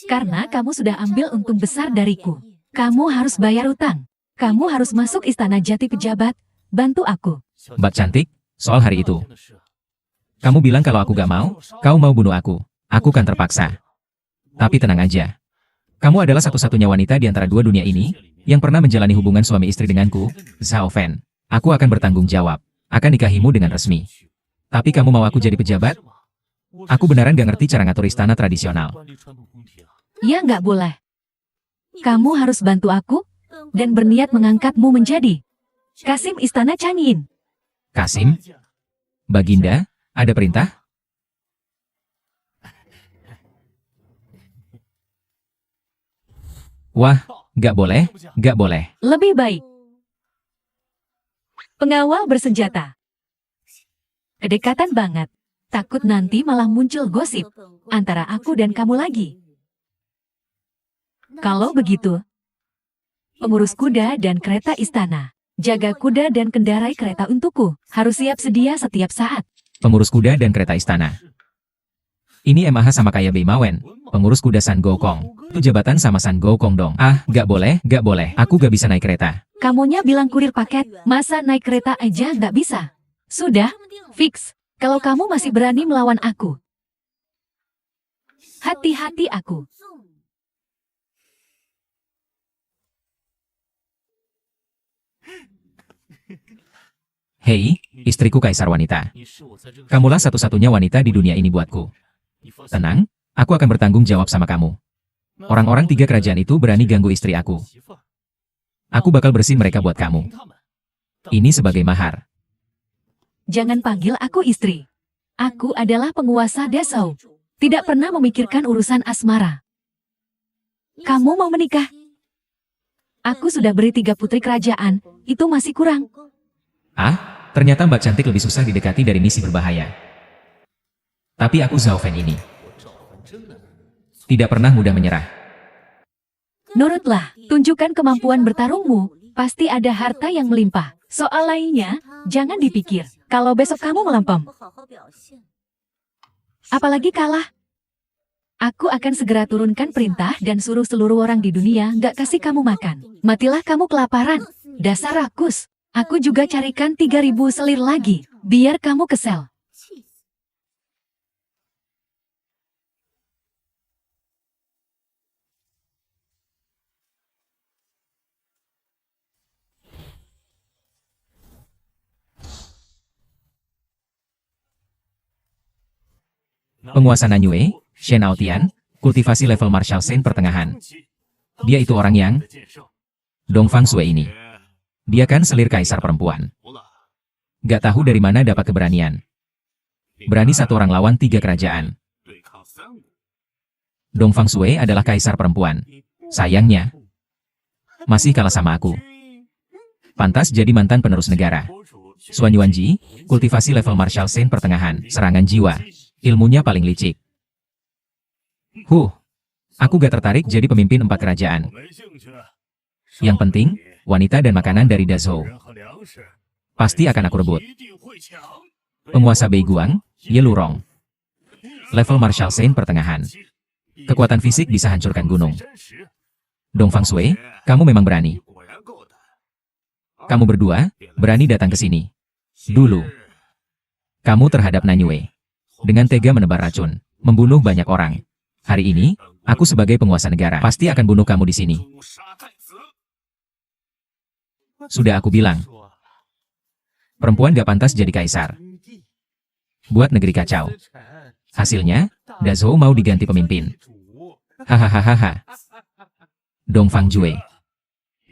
Speaker 5: Karena kamu sudah ambil untung besar dariku. Kamu harus bayar utang. Kamu harus masuk istana jati pejabat. Bantu aku.
Speaker 2: Mbak cantik, soal hari itu. Kamu bilang kalau aku gak mau, kau mau bunuh aku. Aku kan terpaksa. Tapi tenang aja. Kamu adalah satu-satunya wanita di antara 2 dunia ini yang pernah menjalani hubungan suami istri denganku, Zhao Fen. Aku akan bertanggung jawab. Akan nikahimu dengan resmi. Tapi kamu mau aku jadi pejabat? Aku beneran gak ngerti cara ngatur istana tradisional.
Speaker 5: Ya nggak boleh. Kamu harus bantu aku dan berniat mengangkatmu menjadi Kasim Istana Changyin.
Speaker 2: Kasim? Baginda, ada perintah? Wah, gak boleh, gak boleh.
Speaker 5: Lebih baik. Pengawal bersenjata. Kedekatan banget. Takut nanti malah muncul gosip antara aku dan kamu lagi. Kalau begitu, pengurus kuda dan kereta istana. Jaga kuda dan kendarai kereta untukku. Harus siap sedia setiap saat.
Speaker 2: Pengurus kuda dan kereta istana. Ini MAH sama kayak Beimawen. Pengurus kuda San Gokong. Itu jabatan sama San Gokong dong. Ah, gak boleh, gak boleh. Aku gak bisa naik kereta.
Speaker 5: Kamunya bilang kurir paket, masa naik kereta aja gak bisa? Sudah, fix. Kalau kamu masih berani melawan aku, hati-hati aku.
Speaker 2: Hei, istriku kaisar wanita. Kamulah satu-satunya wanita di dunia ini buatku. Tenang, aku akan bertanggung jawab sama kamu. Orang-orang 3 kerajaan itu berani ganggu istri aku. Aku bakal bersihin mereka buat kamu. Ini sebagai mahar.
Speaker 5: Jangan panggil aku istri. Aku adalah penguasa Dazhou. Tidak pernah memikirkan urusan asmara. Kamu mau menikah? Aku sudah beri 3 putri kerajaan, itu masih kurang.
Speaker 2: Ah, ternyata Mbak Cantik lebih susah didekati dari misi berbahaya. Tapi aku Zhao Fen ini tidak pernah mudah menyerah.
Speaker 5: Nurutlah, tunjukkan kemampuan bertarungmu, pasti ada harta yang melimpah. Soal lainnya, jangan dipikir. Kalau besok kamu melempem, apalagi kalah, aku akan segera turunkan perintah dan suruh seluruh orang di dunia nggak kasih kamu makan. Matilah kamu kelaparan, dasar rakus. Aku juga carikan 3.000 selir lagi, biar kamu kesel.
Speaker 2: Penguasa Nanyue, Shen Aotian, kultivasi level Marshal Saint pertengahan. Dia itu orang yang Dongfang Sue ini. Dia kan selir kaisar perempuan. Gak tahu dari mana dapat keberanian. Berani satu orang lawan 3 kerajaan. Dongfang Sue adalah kaisar perempuan. Sayangnya, masih kalah sama aku. Pantas jadi mantan penerus negara. Suan Yuanji, kultivasi level Marshal Saint pertengahan, serangan jiwa. Ilmunya paling licik. Aku gak tertarik jadi pemimpin 4 kerajaan. Yang penting, wanita dan makanan dari Dazhou. Pasti akan aku rebut. Penguasa Beiguang, Ye Lurong. Level Marshal Saint pertengahan. Kekuatan fisik bisa hancurkan gunung. Dongfang Sue, kamu memang berani. Kamu berdua, berani datang ke sini. Dulu, kamu terhadap Nanyue. Dengan tega menebar racun, membunuh banyak orang. Hari ini, aku sebagai penguasa negara, pasti akan bunuh kamu di sini. Sudah aku bilang, perempuan gak pantas jadi kaisar. Buat negeri kacau. Hasilnya, Dazhou mau diganti pemimpin. Hahaha. Dongfang Jue,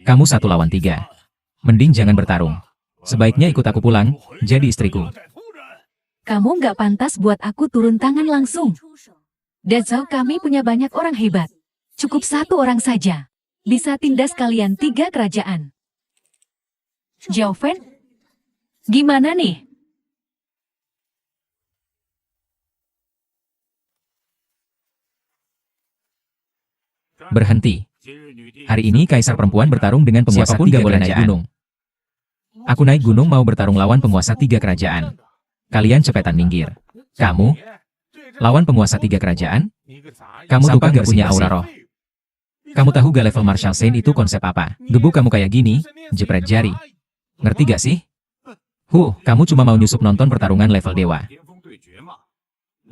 Speaker 2: kamu 1 lawan 3. Mending jangan bertarung. Sebaiknya ikut aku pulang, jadi istriku.
Speaker 5: Kamu nggak pantas buat aku turun tangan langsung. Dazhou kami punya banyak orang hebat. Cukup 1 orang saja. Bisa tindas kalian 3 kerajaan. Zhao Fen, gimana nih?
Speaker 2: Berhenti. Hari ini kaisar perempuan bertarung dengan penguasa 3 kerajaan. Aku naik gunung mau bertarung lawan penguasa 3 kerajaan. Kalian cepetan minggir. Kamu? Lawan penguasa 3 kerajaan? Kamu tuh gak punya aura roh. Kamu tahu gak level Marshal Saint itu konsep apa? Gebuk kamu kayak gini, jepret jari. Ngerti gak sih? Kamu cuma mau nyusup nonton pertarungan level dewa.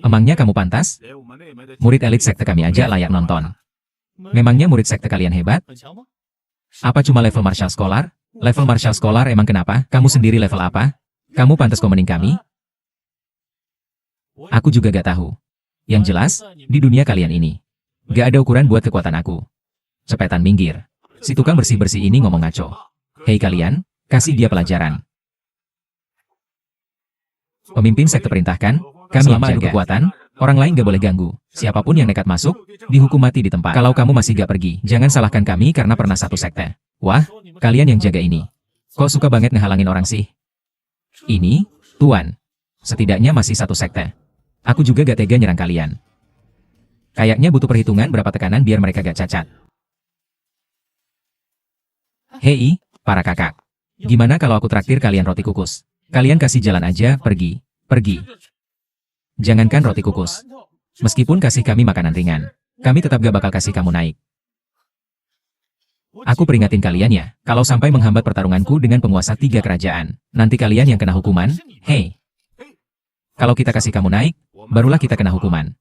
Speaker 2: Emangnya kamu pantas? Murid elit sekte kami aja layak nonton. Memangnya murid sekte kalian hebat? Apa cuma level Marshal Scholar? Level Marshal Scholar emang kenapa? Kamu sendiri level apa? Kamu pantas komenin kami? Aku juga gak tahu. Yang jelas, di dunia kalian ini, gak ada ukuran buat kekuatan aku. Cepetan minggir. Si tukang bersih-bersih ini ngomong ngaco. Hei kalian, kasih dia pelajaran. Pemimpin sekte perintahkan, kami yang jaga kekuatan, orang lain gak boleh ganggu. Siapapun yang nekat masuk, dihukum mati di tempat. Kalau kamu masih gak pergi, jangan salahkan kami karena pernah satu sekte. Wah, kalian yang jaga ini. Kok suka banget ngehalangin orang sih? Ini, Tuan. Setidaknya masih satu sekte. Aku juga gak tega nyerang kalian. Kayaknya butuh perhitungan berapa tekanan biar mereka gak cacat. Hei, para kakak. Gimana kalau aku traktir kalian roti kukus? Kalian kasih jalan aja, pergi. Jangankan roti kukus. Meskipun kasih kami makanan ringan, kami tetap gak bakal kasih kamu naik. Aku peringatin kalian ya, kalau sampai menghambat pertarunganku dengan penguasa 3 kerajaan, nanti kalian yang kena hukuman, hei. Kalau kita kasih kamu naik, barulah kita kena hukuman.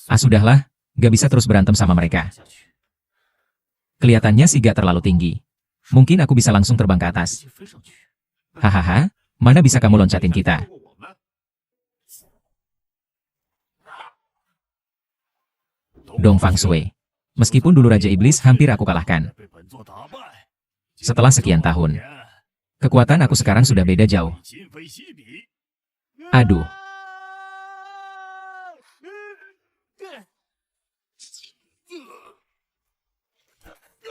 Speaker 2: Ah sudahlah, gak bisa terus berantem sama mereka. Kelihatannya sih gak terlalu tinggi. Mungkin aku bisa langsung terbang ke atas. Hahaha, mana bisa kamu loncatin kita? Dong Fang Shui. Meskipun dulu Raja Iblis hampir aku kalahkan. Setelah sekian tahun, kekuatan aku sekarang sudah beda jauh. Aduh.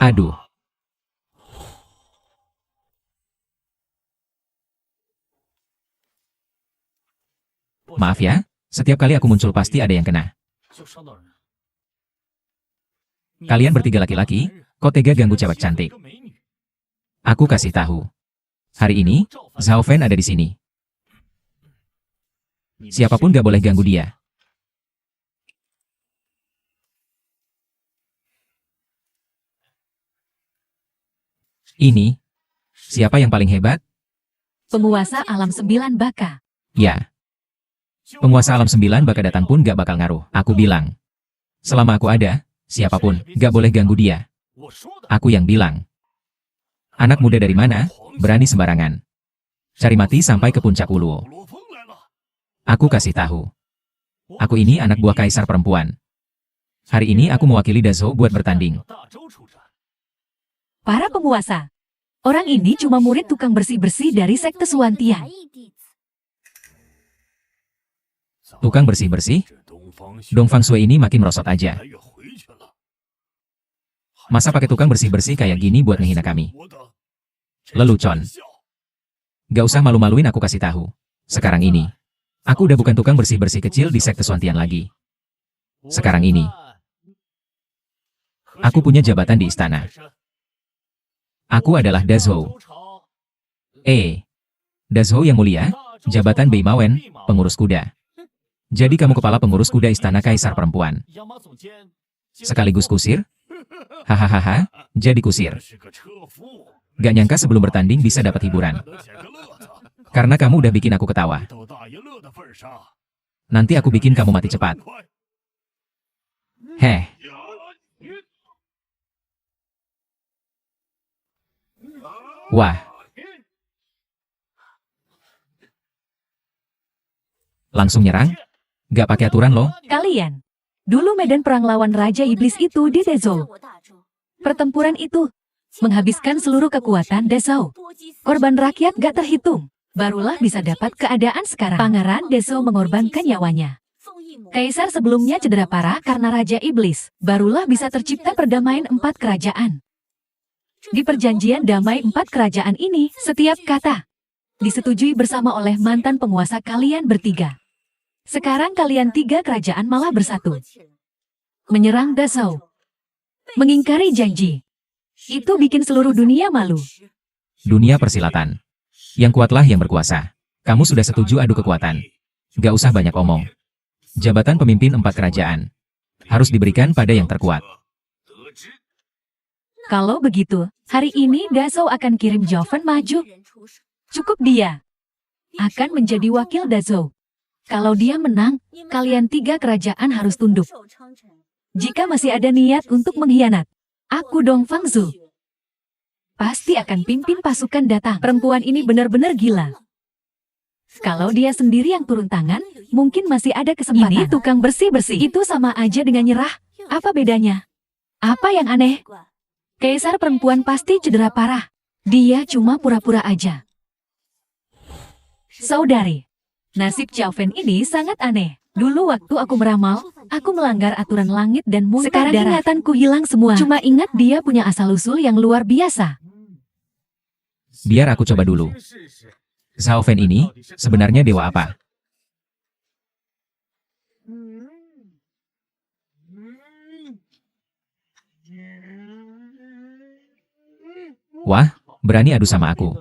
Speaker 2: Aduh. Maaf ya, setiap kali aku muncul pasti ada yang kena. Kalian bertiga laki-laki, kok tega ganggu cewek cantik? Aku kasih tahu. Hari ini, Zhao Fen ada di sini. Siapapun gak boleh ganggu dia. Ini, siapa yang paling hebat?
Speaker 5: Penguasa alam 9 baka.
Speaker 2: Ya. Penguasa alam 9 baka datang pun gak bakal ngaruh. Aku bilang. Selama aku ada, siapapun gak boleh ganggu dia. Aku yang bilang. Anak muda dari mana, berani sembarangan. Cari mati sampai ke puncak ulu. Aku kasih tahu. Aku ini anak buah kaisar perempuan. Hari ini aku mewakili Dazhou buat bertanding.
Speaker 5: Para penguasa. Orang ini cuma murid tukang bersih-bersih dari sekte Suantian.
Speaker 2: Tukang bersih-bersih? Dong Fang Shui ini makin merosot aja. Masa pakai tukang bersih-bersih kayak gini buat ngehina kami? Lelucon. Gak usah malu-maluin, aku kasih tahu. Sekarang ini, aku udah bukan tukang bersih-bersih kecil di sekte Suantian lagi. Sekarang ini, aku punya jabatan di istana. Aku adalah Dazhou. Dazhou yang mulia, jabatan Beimawen, pengurus kuda. Jadi kamu kepala pengurus kuda istana kaisar perempuan. Sekaligus kusir? Hahaha, jadi kusir. Gak nyangka sebelum bertanding bisa dapat hiburan. Karena kamu udah bikin aku ketawa. Nanti aku bikin kamu mati cepat. Heh. Wah. Langsung nyerang? Gak pakai aturan loh.
Speaker 5: Kalian. Dulu medan perang lawan Raja Iblis itu di Dezhou. Pertempuran itu menghabiskan seluruh kekuatan Dezhou. Korban rakyat gak terhitung. Barulah bisa dapat keadaan sekarang. Pangeran Dezhou mengorbankan nyawanya. Kaisar sebelumnya cedera parah karena Raja Iblis. Barulah bisa tercipta perdamaian 4 kerajaan. Di perjanjian damai 4 kerajaan ini, setiap kata disetujui bersama oleh mantan penguasa kalian bertiga. Sekarang kalian 3 kerajaan malah bersatu. Menyerang Dezhou. Mengingkari janji. Itu bikin seluruh dunia malu.
Speaker 2: Dunia persilatan. Yang kuatlah yang berkuasa. Kamu sudah setuju adu kekuatan. Gak usah banyak omong. Jabatan pemimpin 4 kerajaan harus diberikan pada yang terkuat.
Speaker 5: Kalau begitu, hari ini Dazhou akan kirim Joven maju. Cukup dia akan menjadi wakil Dazhou. Kalau dia menang, kalian 3 kerajaan harus tunduk. Jika masih ada niat untuk mengkhianat, aku Dong Fang Zhu pasti akan pimpin pasukan datang. Perempuan ini benar-benar gila. Kalau dia sendiri yang turun tangan, mungkin masih ada kesempatan. Ini tukang bersih-bersih. Itu sama aja dengan nyerah. Apa bedanya? Apa yang aneh? Kaisar perempuan pasti cedera parah. Dia cuma pura-pura aja. Saudari, nasib Xiao Fen ini sangat aneh. Dulu waktu aku meramal, aku melanggar aturan langit dan muntah darah. Sekarang ingatanku hilang semua. Cuma ingat dia punya asal-usul yang luar biasa.
Speaker 2: Biar aku coba dulu. Zhao Fen ini sebenarnya dewa apa? Wah, berani adu sama aku.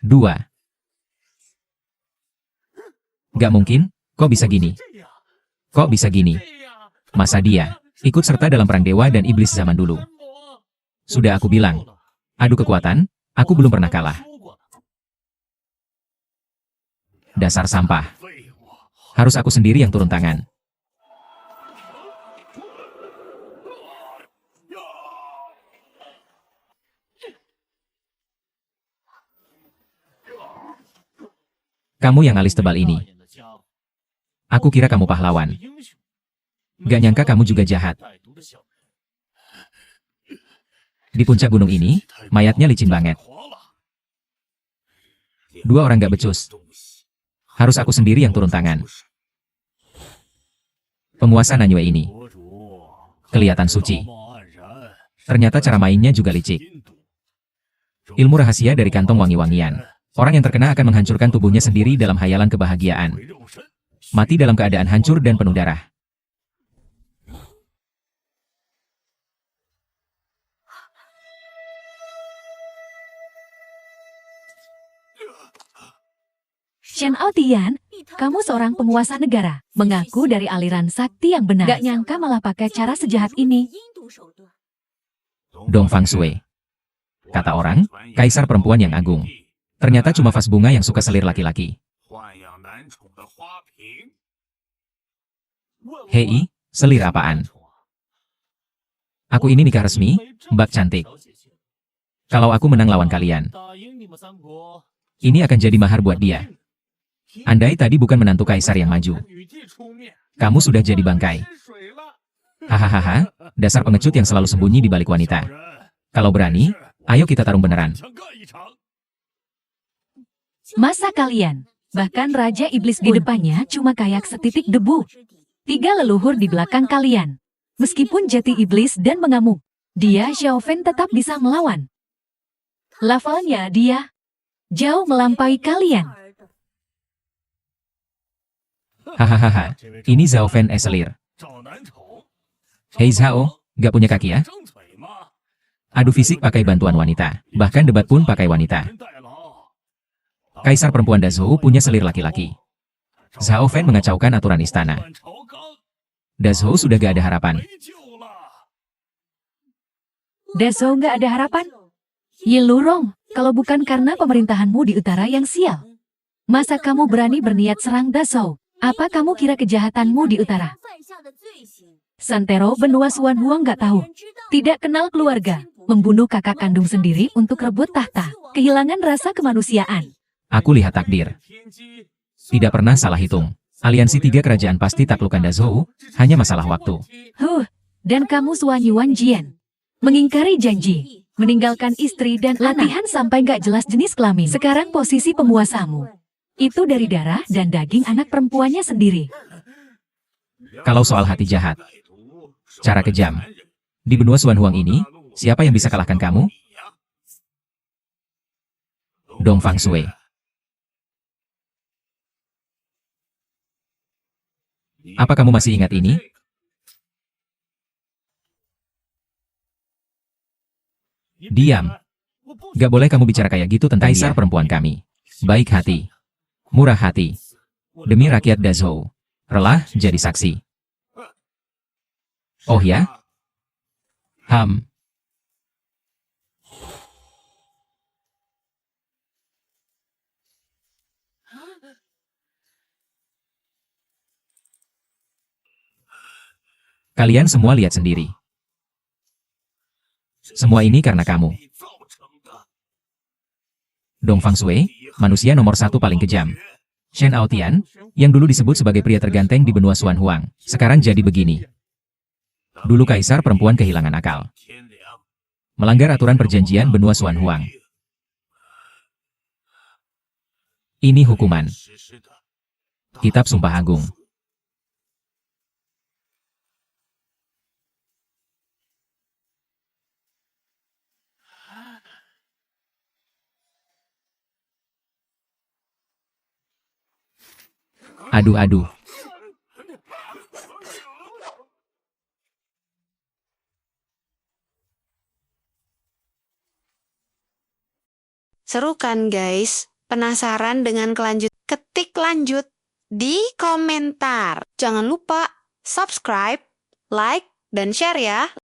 Speaker 2: 2. Gak mungkin, kok bisa gini? Kok bisa gini? Masa dia Ikut serta dalam perang dewa dan iblis zaman dulu. Sudah aku bilang, adu kekuatan, aku belum pernah kalah. Dasar sampah. Harus aku sendiri yang turun tangan. Kamu yang alis tebal ini. Aku kira kamu pahlawan. Gak nyangka kamu juga jahat. Di puncak gunung ini, mayatnya licin banget. Dua orang gak becus. Harus aku sendiri yang turun tangan. Penguasa Nanyue ini. Kelihatan suci. Ternyata cara mainnya juga licik. Ilmu rahasia dari kantong wangi-wangian. Orang yang terkena akan menghancurkan tubuhnya sendiri dalam hayalan kebahagiaan. Mati dalam keadaan hancur dan penuh darah.
Speaker 5: Shen Aotian, kamu seorang penguasa negara, mengaku dari aliran sakti yang benar. Gak nyangka malah pakai cara sejahat ini.
Speaker 2: Dong Fang Shui. Kata orang, kaisar perempuan yang agung. Ternyata cuma vas bunga yang suka selir laki-laki. Hei, selir apaan? Aku ini nikah resmi, Mbak cantik. Kalau aku menang lawan kalian, ini akan jadi mahar buat dia. Andai tadi bukan menantu kaisar yang maju, kamu sudah jadi bangkai. Hahaha, dasar pengecut yang selalu sembunyi di balik wanita. Kalau berani, ayo kita tarung beneran.
Speaker 5: Masa kalian, bahkan Raja Iblis di depannya cuma kayak setitik debu. 3 leluhur di belakang kalian. Meskipun jati iblis dan mengamuk, dia Xiao Fen tetap bisa melawan. Levelnya dia jauh melampaui kalian.
Speaker 2: Hahaha, ini Zhao Fen selir. Hei Zhao, gak punya kaki ya? Adu fisik pakai bantuan wanita, bahkan debat pun pakai wanita. Kaisar perempuan Dazhou punya selir laki-laki. Zhao Fen mengacaukan aturan istana. Dazhou sudah gak ada harapan.
Speaker 5: Dazhou nggak ada harapan? Yi Lurong, kalau bukan karena pemerintahanmu di utara yang sial, masa kamu berani berniat serang Dazhou? Apa kamu kira kejahatanmu di utara? Santero benua Suan Huang nggak tahu. Tidak kenal keluarga, membunuh kakak kandung sendiri untuk rebut tahta, kehilangan rasa kemanusiaan.
Speaker 2: Aku lihat takdir. Tidak pernah salah hitung. Aliansi 3 kerajaan pasti taklukkan Dazhou, hanya masalah waktu.
Speaker 5: Dan kamu Suan Yuan Jian. Mengingkari janji, meninggalkan istri dan latihan sampai nggak jelas jenis kelamin. Sekarang posisi penguasamu. Itu dari darah dan daging anak perempuannya sendiri.
Speaker 2: Kalau soal hati jahat, cara kejam, di benua Suan Huang ini, siapa yang bisa kalahkan kamu? Dong Fang Shui. Apa kamu masih ingat ini? Diam. Gak boleh kamu bicara kayak gitu tentang kaisar perempuan kami. Baik hati. Murah hati. Demi rakyat Dazhou. Rela jadi saksi. Oh ya? Kalian semua lihat sendiri. Semua ini karena kamu. Dong Fang Shui, manusia nomor 1 paling kejam. Shen Aotian, yang dulu disebut sebagai pria terganteng di benua Suan Huang, sekarang jadi begini. Dulu kaisar perempuan kehilangan akal. Melanggar aturan perjanjian benua Suan Huang. Ini hukuman. Kitab Sumpah Agung. Aduh.
Speaker 1: Seru kan guys? Penasaran dengan kelanjut? Ketik lanjut di komentar. Jangan lupa subscribe, like, Dan share ya.